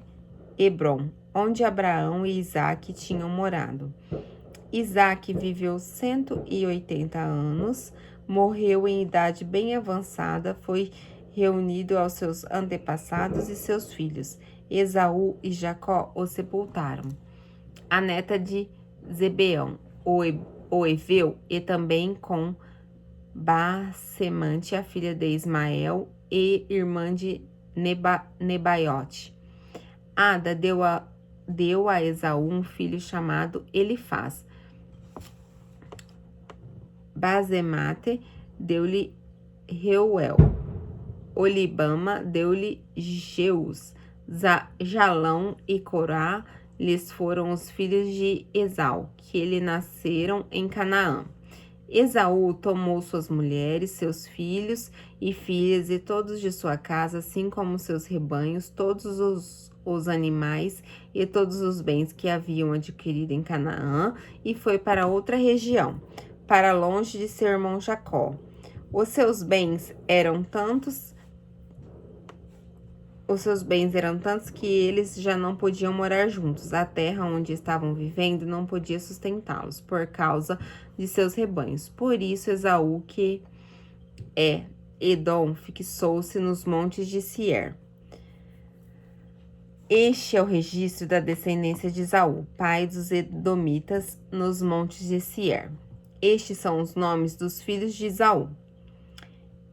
Hebron, onde Abraão e Isaque tinham morado. Isaque viveu 180 anos, morreu em idade bem avançada, foi reunido aos seus antepassados e seus filhos. Esaú e Jacó o sepultaram. A neta de Zebeão, o Eveu, e também com Basemante, a filha de Ismael e irmã de Nebaiote. Ada deu a Esaú um filho chamado Elifaz. Basemate deu-lhe Reuel. Olibama deu-lhe Jeus. Jalão e Corá lhes foram os filhos de Esau, que lhe nasceram em Canaã. Esaú tomou suas mulheres, seus filhos e filhas e todos de sua casa, assim como seus rebanhos, todos os animais e todos os bens que haviam adquirido em Canaã, e foi para outra região, para longe de seu irmão Jacó. Os seus bens eram tantos que eles já não podiam morar juntos. A terra onde estavam vivendo não podia sustentá-los por causa de seus rebanhos. Por isso Esaú, que é Edom, fixou-se nos montes de Seir. Este é o registro da descendência de Esaú, pai dos edomitas, nos montes de Seir. Estes são os nomes dos filhos de Esaú: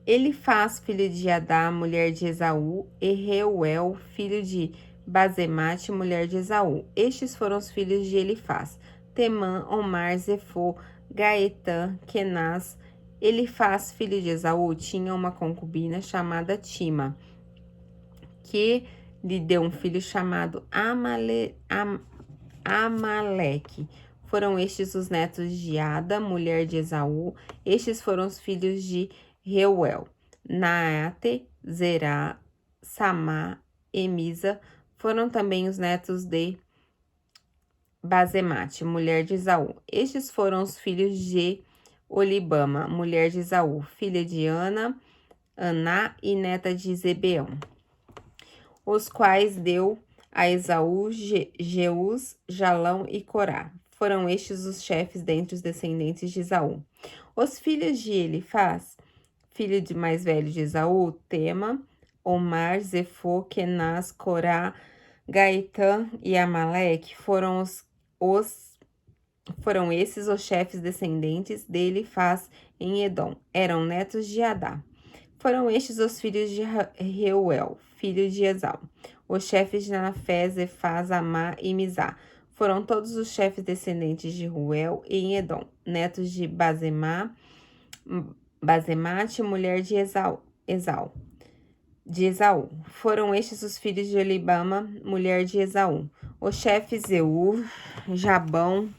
Elifaz, filho de Adá, mulher de Esaú, e Reuel, filho de Basemate, mulher de Esaú. Estes foram os filhos de Elifaz: Temã, Omar, Zefô, Gaetã, Kenaz. Elifaz, filho de Esaú, tinha uma concubina chamada Tima, que lhe deu um filho chamado Amaleque. Foram estes os netos de Ada, mulher de Esaú. Estes foram os filhos de Reuel: Naate, Zerá, Samá e Misa. Foram também os netos de Basemate, mulher de Esaú. Estes foram os filhos de Olibama, mulher de Esaú, filha de Aná e neta de Zebeão, os quais deu a Esaú, Jeus, Jalão e Corá. Foram estes os chefes dentre os descendentes de Esaú. Os filhos de Elifaz, filho de mais velho de Esaú, Tema, Omar, Zefô, Kenaz, Corá, Gaetã e Amaleque, foram esses os chefes descendentes de Elifaz em Edom. Eram netos de Adá. Foram estes os filhos de Reuel, filho de Esau. Os chefes de Nanafés, Efaz, Amá e Mizá. Foram todos os chefes descendentes de Reuel em Edom, netos de Basemate, mulher de Esaú. Foram estes os filhos de Olibama, mulher de Esaú. Os chefes Zeu, Jabão,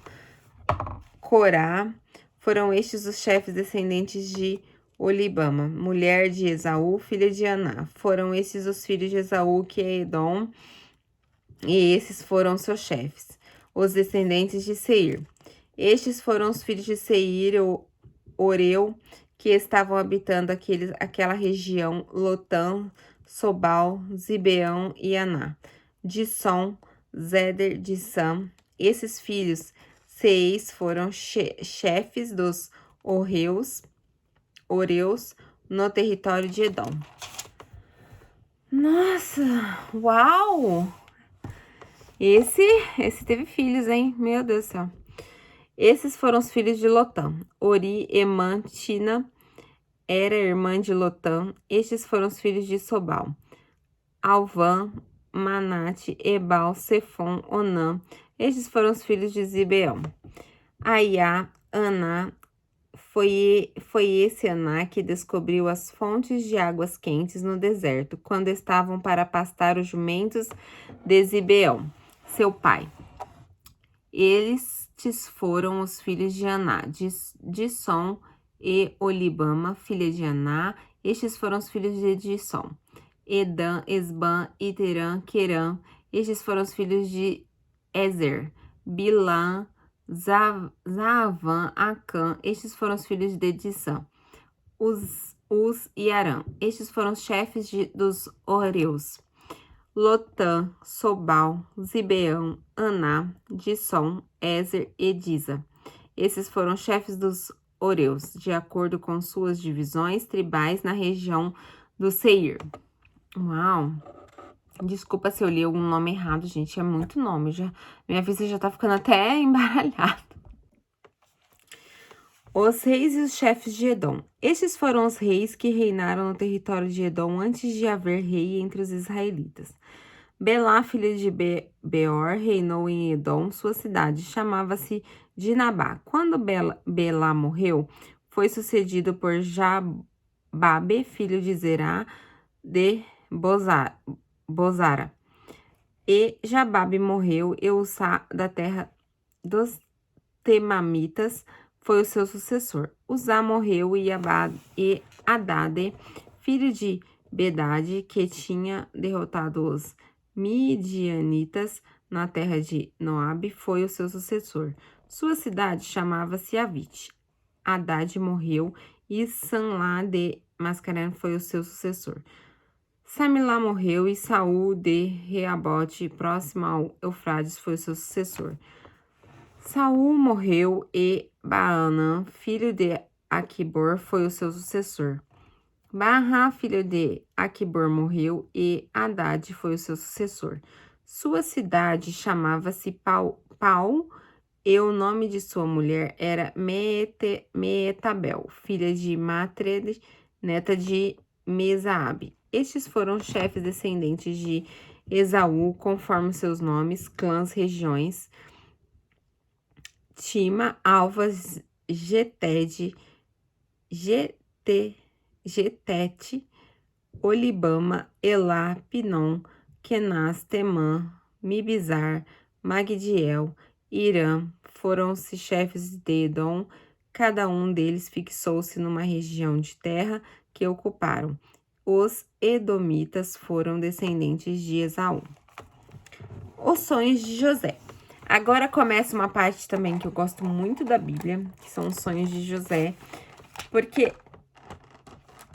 Corá. Foram estes os chefes descendentes de Olibama, mulher de Esaú, filha de Aná. Foram esses os filhos de Esaú, que é Edom, e esses foram seus chefes, os descendentes de Seir. Estes foram os filhos de Seir, Oreu, que estavam habitando aquela região, Lotã, Sobal, Zibeão e Aná, Dissom, Zeder, Dissam. Esses filhos, 6, foram chefes dos Oreus no território de Edom. Nossa, uau! Esse teve filhos, hein? Meu Deus do céu. Esses foram os filhos de Lotã. Ori, Emã, Tina, era irmã de Lotã. Estes foram os filhos de Sobal. Alvã, Manate, Ebal, Sefon, Onã. Estes foram os filhos de Zibeão. Aiá, Aná. Foi esse Aná que descobriu as fontes de águas quentes no deserto, quando estavam para pastar os jumentos de Zibeão, seu pai. Estes foram os filhos de Aná, Dissom e Olibama, filha de Aná. Estes foram os filhos de Dissom. Edã, Esbã, Iterã, Querã. Estes foram os filhos de Ezer. Bilã, Zaavan, Acã. Estes foram os filhos de Dissã. Uz e Arã. Estes foram os chefes dos Oreus. Lotã, Sobal, Zibeão, Aná, Dissom, Ezer e Diza. Esses foram chefes dos Oreus, de acordo com suas divisões tribais na região do Seir. Uau! Desculpa se eu li algum nome errado, gente, é muito nome, minha vista já tá ficando até embaralhada. Os reis e os chefes de Edom. Estes foram os reis que reinaram no território de Edom antes de haver rei entre os israelitas. Belá, filho de Beor, reinou em Edom. Sua cidade chamava-se Dinabá. Quando Belá morreu, foi sucedido por Jababe, filho de Zerá, de Bozara. E Jababe morreu, e Usá, da terra dos Temamitas, foi o seu sucessor. Uzá morreu, e Hadade, filho de Bedade, que tinha derrotado os Midianitas na terra de Moabe, foi o seu sucessor. Sua cidade chamava-se Avite. Haddad morreu, e Sanlá de Mascarene foi o seu sucessor. Samilá morreu, e Saul de Reabote, próximo ao Eufrates, foi o seu sucessor. Saul morreu, e Baanã, filho de Aquibor, foi o seu sucessor. Baará, filho de Aquibor, morreu, e Haddad foi o seu sucessor. Sua cidade chamava-se Pau, e o nome de sua mulher era Meetabel, filha de Matred, neta de Mesaabe. Estes foram chefes descendentes de Esaú, conforme seus nomes, clãs, regiões: Tima, Alva, Getete, Olibama, Elá, Pinom, Kenaz, Temã, Mibizar, Magdiel, Irã. Foram-se chefes de Edom, cada um deles fixou-se numa região de terra que ocuparam. Os edomitas foram descendentes de Esaú. Os sonhos de José. Agora começa uma parte também que eu gosto muito da Bíblia, que são os sonhos de José, porque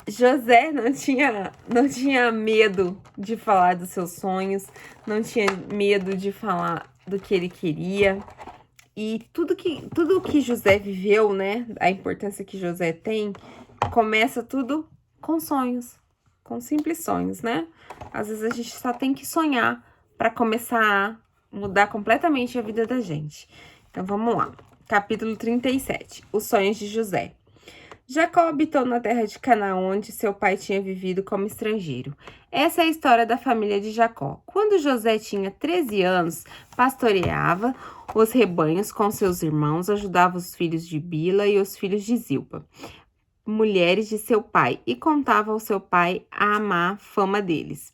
José não tinha medo de falar dos seus sonhos, não tinha medo de falar do que ele queria. E tudo que José viveu, né? A importância que José tem, começa tudo com sonhos, com simples sonhos, né? Às vezes a gente só tem que sonhar para começar a mudar completamente a vida da gente. Então vamos lá. Capítulo 37. Os sonhos de José. Jacó habitou na terra de Canaã, onde seu pai tinha vivido como estrangeiro. Essa é a história da família de Jacó. Quando José tinha 13 anos, pastoreava os rebanhos com seus irmãos, ajudava os filhos de Bila e os filhos de Zilpa, mulheres de seu pai, e contava ao seu pai a má fama deles.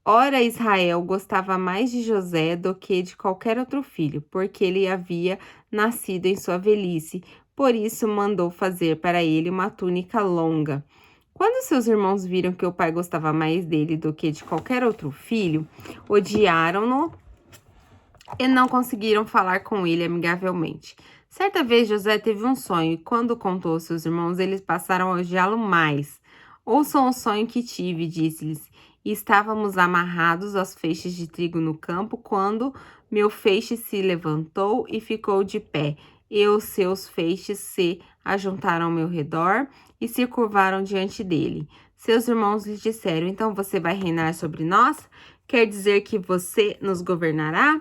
Ora, Israel gostava mais de José do que de qualquer outro filho, porque ele havia nascido em sua velhice. Por isso, mandou fazer para ele uma túnica longa. Quando seus irmãos viram que o pai gostava mais dele do que de qualquer outro filho, odiaram-no e não conseguiram falar com ele amigavelmente. Certa vez, José teve um sonho e, quando contou aos seus irmãos, eles passaram a odiá-lo mais. Ouçam o sonho que tive, disse-lhes. Estávamos amarrados aos feixes de trigo no campo, quando meu feixe se levantou e ficou de pé, e os seus feixes se ajuntaram ao meu redor e se curvaram diante dele. Seus irmãos lhe disseram: Então você vai reinar sobre nós? Quer dizer que você nos governará?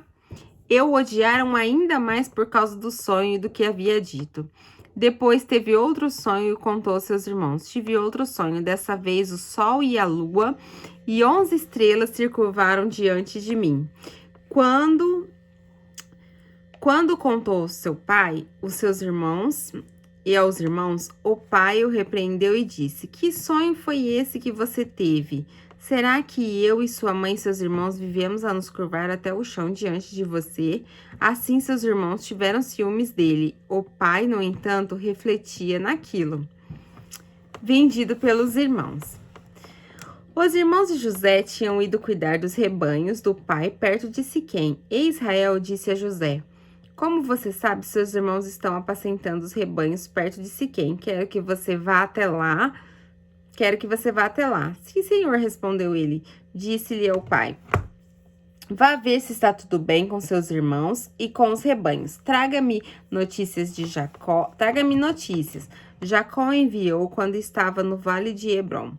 E o odiaram ainda mais por causa do sonho e do que havia dito. Depois teve outro sonho e contou aos seus irmãos. Tive outro sonho, dessa vez o sol e a lua e 11 estrelas se curvaram diante de mim. Quando contou ao seu pai, os seus irmãos e aos irmãos, o pai o repreendeu e disse: Que sonho foi esse que você teve? Será que eu e sua mãe e seus irmãos vivemos a nos curvar até o chão diante de você? Assim seus irmãos tiveram ciúmes dele. O pai, no entanto, refletia naquilo. Vendido pelos irmãos. Os irmãos de José tinham ido cuidar dos rebanhos do pai perto de Siquém. E Israel disse a José: Como você sabe, seus irmãos estão apacentando os rebanhos perto de Siquém. Quero que você vá até lá. Sim, senhor, respondeu ele. Disse-lhe ao pai: Vá ver se está tudo bem com seus irmãos e com os rebanhos. Traga-me notícias de Jacó. Traga-me notícias. Jacó enviou quando estava no vale de Hebrom.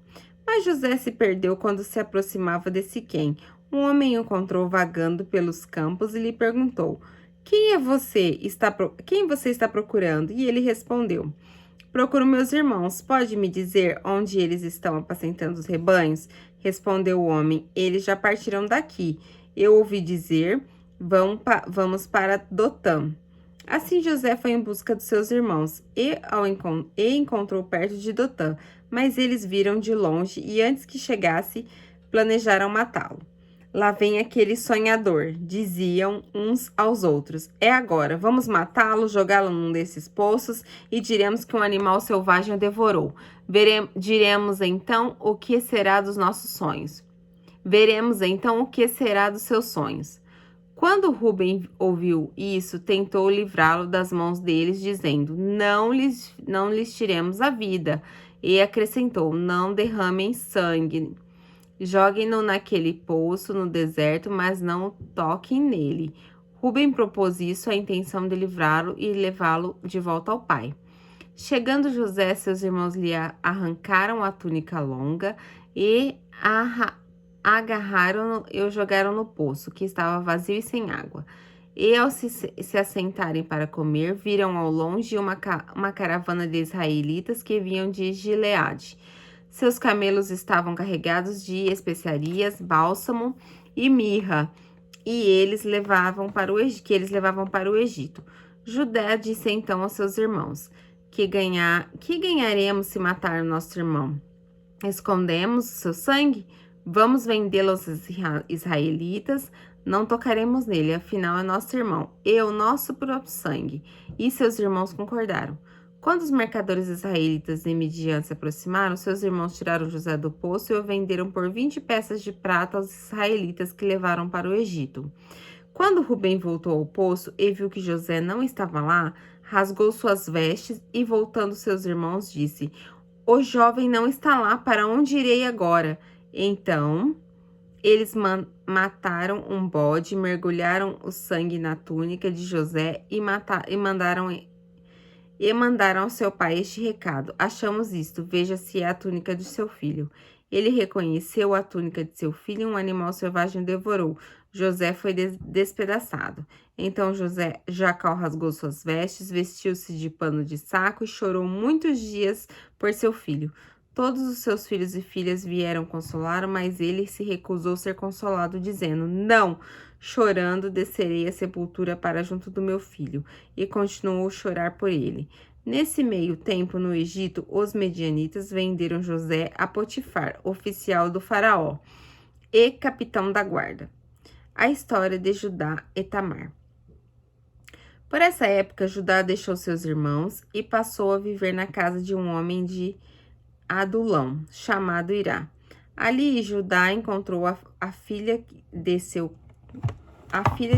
Mas José se perdeu quando se aproximava de Siquém. Um homem o encontrou vagando pelos campos e lhe perguntou: Quem você está procurando? E ele respondeu: Procuro meus irmãos. Pode me dizer onde eles estão apacentando os rebanhos? Respondeu o homem: Eles já partiram daqui. Eu ouvi dizer: Vamos para Dotã. Assim José foi em busca dos seus irmãos e encontrou perto de Dotã, mas eles viram de longe e, antes que chegasse, planejaram matá-lo. Lá vem aquele sonhador, diziam uns aos outros. É agora, vamos matá-lo, jogá-lo num desses poços e diremos que um animal selvagem o devorou. Diremos então o que será dos nossos sonhos. Veremos então o que será dos seus sonhos. Quando Rubem ouviu isso, tentou livrá-lo das mãos deles, dizendo: não lhes tiremos a vida. E acrescentou: Não derramem sangue. Joguem-no naquele poço no deserto, mas não toquem nele. Rubem propôs isso, a intenção de livrá-lo e levá-lo de volta ao pai. Chegando José, seus irmãos lhe arrancaram a túnica longa e agarraram-no e o jogaram no poço, que estava vazio e sem água. E ao se assentarem para comer, viram ao longe uma caravana de israelitas que vinham de Gileade. Seus camelos estavam carregados de especiarias, bálsamo e mirra, e eles levavam para o Egito. Judá disse então aos seus irmãos: Que ganharemos se matar o nosso irmão? Escondemos o seu sangue? Vamos vendê-lo aos israelitas? Não tocaremos nele, afinal é nosso irmão, e o nosso próprio sangue. E seus irmãos concordaram. Quando os mercadores israelitas de Midian se aproximaram, seus irmãos tiraram José do poço e o venderam por 20 peças de prata aos israelitas que levaram para o Egito. Quando Rubem voltou ao poço e viu que José não estava lá, rasgou suas vestes e, voltando seus irmãos, disse: O jovem não está lá, para onde irei agora? Então eles mataram um bode, mergulharam o sangue na túnica de José e mandaram ao seu pai este recado: achamos isto, veja se é a túnica de seu filho. Ele reconheceu a túnica de seu filho e um animal selvagem o devorou. José foi despedaçado. Então Jacó rasgou suas vestes, vestiu-se de pano de saco e chorou muitos dias por seu filho. Todos os seus filhos e filhas vieram consolá-lo, mas ele se recusou ser consolado, dizendo: não, chorando, descerei à sepultura para junto do meu filho. E continuou a chorar por ele. Nesse meio tempo, no Egito, os medianitas venderam José a Potifar, oficial do faraó e capitão da guarda. A história de Judá e Tamar. Por essa época, Judá deixou seus irmãos e passou a viver na casa de um homem de Adulão, chamado Irá. Ali, Judá encontrou a filha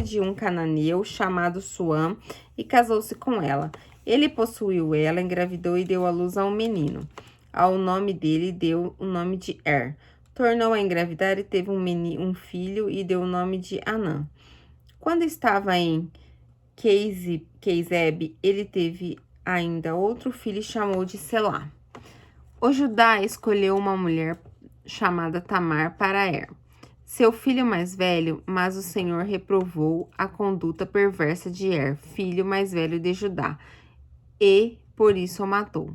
de um cananeu chamado Suã e casou-se com ela. Ele possuiu ela, engravidou e deu à luz a um menino. Ao nome dele deu o nome de Tornou a engravidar e teve um filho e deu o nome de Anã. Quando estava em Queizebe, ele teve ainda outro filho e chamou de Selá. O Judá escolheu uma mulher chamada Tamar para seu filho mais velho, mas o Senhor reprovou a conduta perversa de filho mais velho de Judá, e por isso o matou.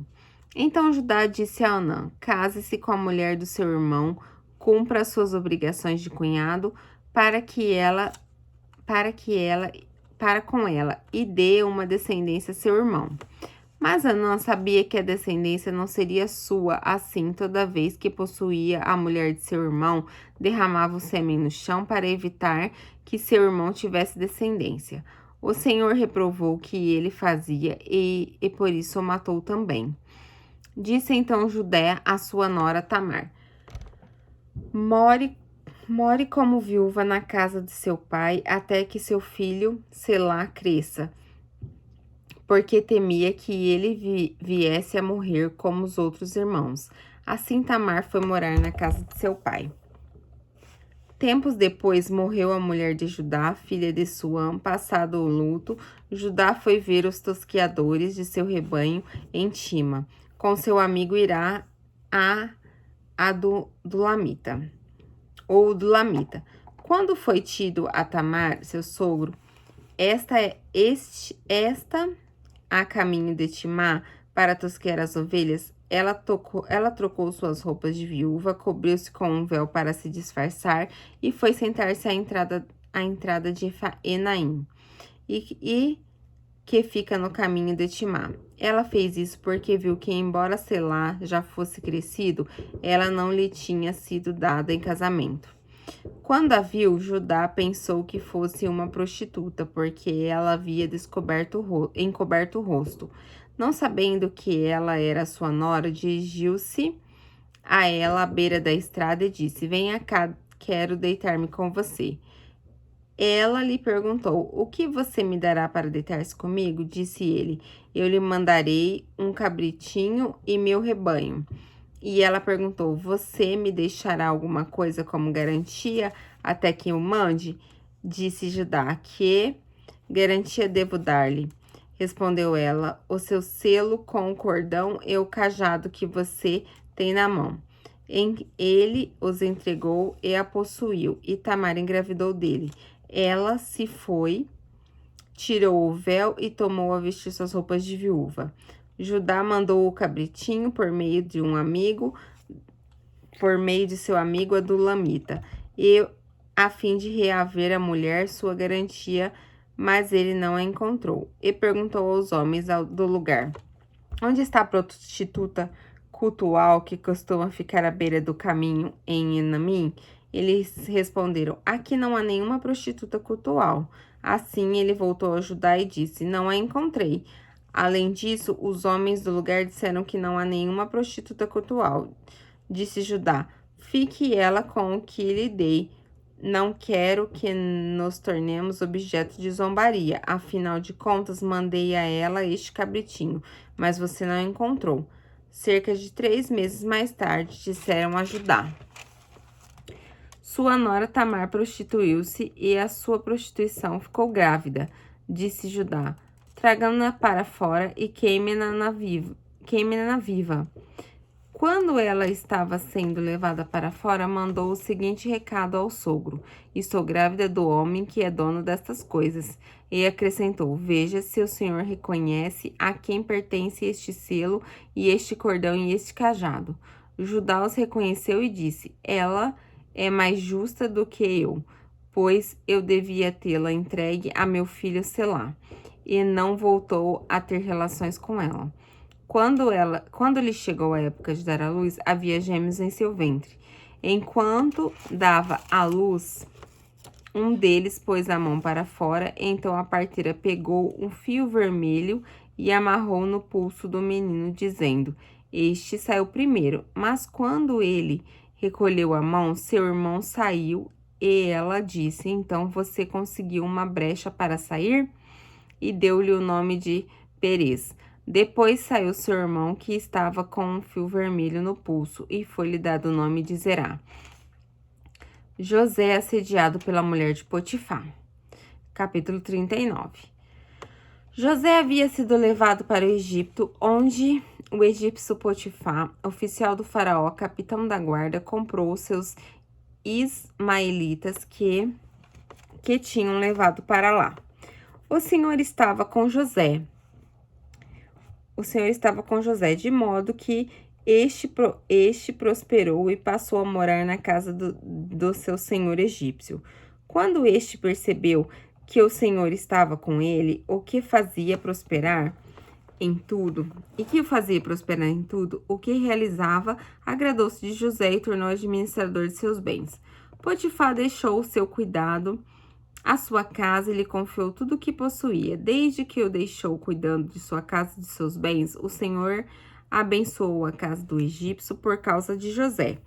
Então Judá disse a Anã: case-se com a mulher do seu irmão, cumpra as suas obrigações de cunhado para com ela e dê uma descendência a seu irmão. Mas Anã sabia que a descendência não seria sua, assim, toda vez que possuía a mulher de seu irmão, derramava o sêmen no chão para evitar que seu irmão tivesse descendência. O Senhor reprovou o que ele fazia e por isso o matou também. Disse então Judá a sua nora Tamar: More como viúva na casa de seu pai até que seu filho Selá cresça, porque temia que ele viesse a morrer como os outros irmãos. Assim Tamar foi morar na casa de seu pai. Tempos depois morreu a mulher de Judá, filha de Suã. Passado o luto, Judá foi ver os tosqueadores de seu rebanho em Tima, com seu amigo Irá, Dulamita. Quando foi tido a Tamar, seu sogro, esta a caminho de Timá para tosquear as ovelhas, ela trocou suas roupas de viúva, cobriu-se com um véu para se disfarçar e foi sentar-se à entrada de Enaim, e que fica no caminho de Timá. Ela fez isso porque viu que, embora Selá já fosse crescido, ela não lhe tinha sido dada em casamento. Quando a viu, Judá pensou que fosse uma prostituta, porque ela havia encoberto o rosto. Não sabendo que ela era sua nora, dirigiu-se a ela à beira da estrada e disse: venha cá, quero deitar-me com você. Ela lhe perguntou: o que você me dará para deitar-se comigo? Disse ele: eu lhe mandarei um cabritinho e meu rebanho. E ela perguntou: você me deixará alguma coisa como garantia até que eu mande? Disse Judá: que garantia devo dar-lhe? Respondeu ela: o seu selo com o cordão e o cajado que você tem na mão. Ele os entregou e a possuiu, e Tamar engravidou dele. Ela se foi, tirou o véu e tomou a vestir suas roupas de viúva. Judá mandou o cabritinho por meio de seu amigo Adulamita, a fim de reaver a mulher sua garantia, mas ele não a encontrou. E perguntou aos homens do lugar: onde está a prostituta cultual que costuma ficar à beira do caminho em Enamim? Eles responderam: aqui não há nenhuma prostituta cultual. Assim ele voltou a Judá e disse: não a encontrei. Além disso, os homens do lugar disseram que não há nenhuma prostituta cultual. Disse Judá: fique ela com o que lhe dei. Não quero que nos tornemos objeto de zombaria. Afinal de contas, mandei a ela este cabritinho, mas você não encontrou. Cerca de 3 meses mais tarde, disseram a Judá: sua nora Tamar prostituiu-se e a sua prostituição ficou grávida. Disse Judá: tragam-na para fora e queime-na viva. Quando ela estava sendo levada para fora, mandou o seguinte recado ao sogro: estou grávida do homem que é dono destas coisas. E acrescentou: veja se o senhor reconhece a quem pertence este selo e este cordão e este cajado. Judá os reconheceu e disse: ela é mais justa do que eu, pois eu devia tê-la entregue a meu filho Selá. E não voltou a ter relações com ela. Quando lhe chegou a época de dar à luz, havia gêmeos em seu ventre. Enquanto dava à luz, um deles pôs a mão para fora, então a parteira pegou um fio vermelho e amarrou no pulso do menino, dizendo: este saiu primeiro. Mas quando ele recolheu a mão, seu irmão saiu, e ela disse: então você conseguiu uma brecha para sair? E deu-lhe o nome de Perez. Depois saiu seu irmão, que estava com um fio vermelho no pulso, e foi-lhe dado o nome de Zerá. José assediado pela mulher de Potifar. Capítulo 39. José havia sido levado para o Egito, onde o egípcio Potifar, oficial do faraó, capitão da guarda, comprou os seus ismaelitas que tinham levado para lá. O Senhor estava com José, de modo que este prosperou e passou a morar na casa do seu senhor egípcio. Quando este percebeu que o Senhor estava com ele, o que fazia prosperar em tudo, o que realizava, agradou-se de José e tornou administrador de seus bens. Potifar deixou o seu cuidado a sua casa e lhe confiou tudo o que possuía. Desde que o deixou cuidando de sua casa e de seus bens, o Senhor abençoou a casa do egípcio por causa de José.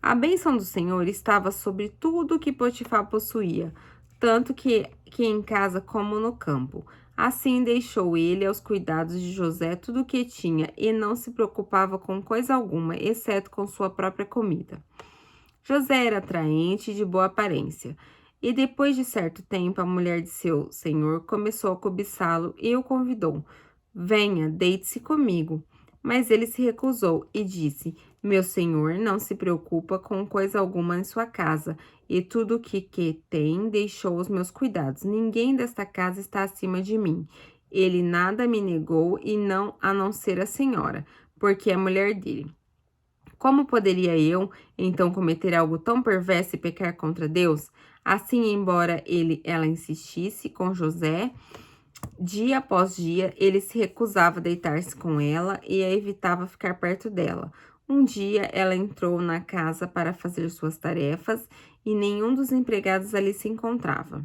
A bênção do Senhor estava sobre tudo o que Potifar possuía, tanto que em casa como no campo. Assim deixou ele aos cuidados de José tudo o que tinha e não se preocupava com coisa alguma, exceto com sua própria comida. José era atraente e de boa aparência. E depois de certo tempo, a mulher de seu senhor começou a cobiçá-lo e o convidou: venha, deite-se comigo. Mas ele se recusou e disse: meu senhor não se preocupa com coisa alguma em sua casa, e tudo o que tem deixou aos meus cuidados. Ninguém desta casa está acima de mim. Ele nada me negou, a não ser a senhora, porque é mulher dele. Como poderia eu, então, cometer algo tão perverso e pecar contra Deus? Assim, embora ela insistisse com José, dia após dia, ele se recusava a deitar-se com ela e a evitava ficar perto dela. Um dia, ela entrou na casa para fazer suas tarefas e nenhum dos empregados ali se encontrava.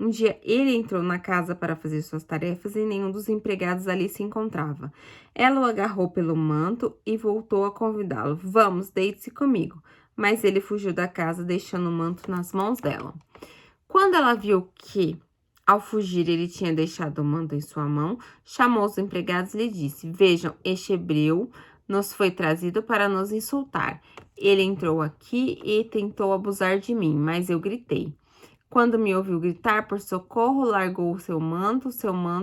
Um dia, ele entrou na casa para fazer suas tarefas e nenhum dos empregados ali se encontrava. Ela o agarrou pelo manto e voltou a convidá-lo: vamos, deite-se comigo. Mas ele fugiu da casa, deixando o manto nas mãos dela. Quando ela viu que, ao fugir, ele tinha deixado o manto em sua mão, chamou os empregados e lhe disse: vejam, este hebreu nos foi trazido para nos insultar. Ele entrou aqui e tentou abusar de mim, mas eu gritei. Quando me ouviu gritar por socorro, largou seu manto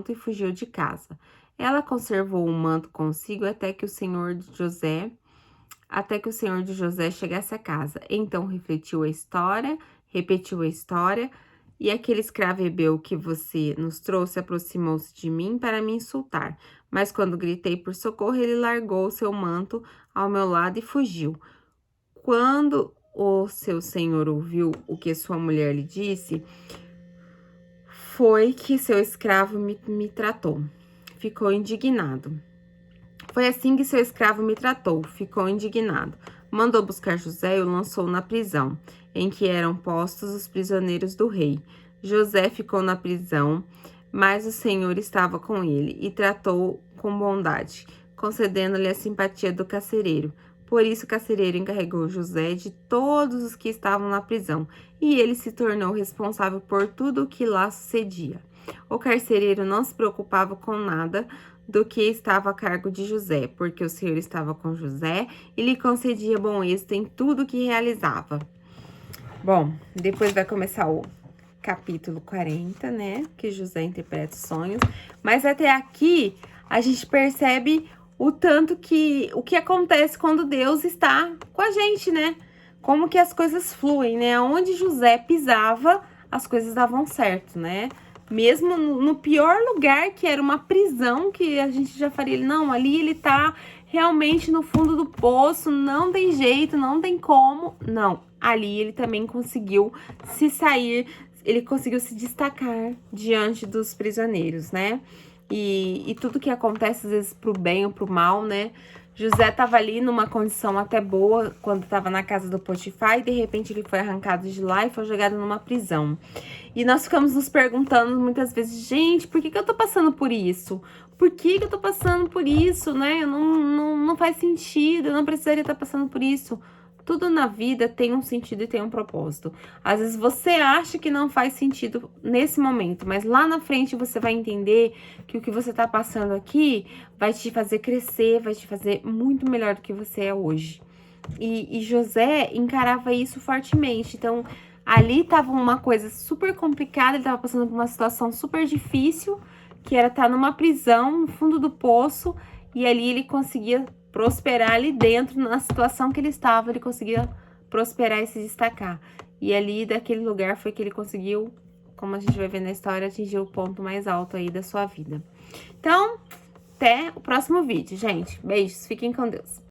e fugiu de casa. Ela conservou o manto consigo até que o senhor de José chegasse a casa. Então repetiu a história, e aquele escravo hebreu que você nos trouxe aproximou-se de mim para me insultar. Mas quando gritei por socorro, ele largou seu manto ao meu lado e fugiu. Quando o seu senhor ouviu o que sua mulher lhe disse, foi que seu escravo me tratou. Ficou indignado. Foi assim que seu escravo me tratou, ficou indignado. Mandou buscar José e o lançou na prisão, em que eram postos os prisioneiros do rei. José ficou na prisão, mas o Senhor estava com ele e tratou com bondade, concedendo-lhe a simpatia do carcereiro. Por isso o carcereiro encarregou José de todos os que estavam na prisão, e ele se tornou responsável por tudo o que lá sucedia. O carcereiro não se preocupava com nada do que estava a cargo de José, porque o Senhor estava com José e lhe concedia bom êxito em tudo que realizava. Bom, depois vai começar o capítulo 40, né? Que José interpreta os sonhos. Mas até aqui a gente percebe o tanto que o que acontece quando Deus está com a gente, né? Como que as coisas fluem, né? Onde José pisava, as coisas davam certo, né? Mesmo no pior lugar, que era uma prisão, que a gente já faria, não, ali ele tá realmente no fundo do poço, não tem jeito, não tem como. Não, ali ele também conseguiu se sair, ele conseguiu se destacar diante dos prisioneiros, né? E tudo que acontece, às vezes, pro bem ou pro mal, né? José estava ali numa condição até boa quando estava na casa do Potifar e de repente ele foi arrancado de lá e foi jogado numa prisão. E nós ficamos nos perguntando muitas vezes, gente, por que eu tô passando por isso? Por que eu tô passando por isso, né? Não faz sentido, eu não precisaria estar passando por isso. Tudo na vida tem um sentido e tem um propósito. Às vezes você acha que não faz sentido nesse momento, mas lá na frente você vai entender que o que você tá passando aqui vai te fazer crescer, vai te fazer muito melhor do que você é hoje. E José encarava isso fortemente. Então, ali tava uma coisa super complicada, ele tava passando por uma situação super difícil, que era estar numa prisão no fundo do poço, e ali ele conseguia prosperar ali dentro, na situação que ele estava, ele conseguia prosperar e se destacar. E ali, daquele lugar, foi que ele conseguiu, como a gente vai ver na história, atingir o ponto mais alto aí da sua vida. Então, até o próximo vídeo, gente. Beijos, fiquem com Deus.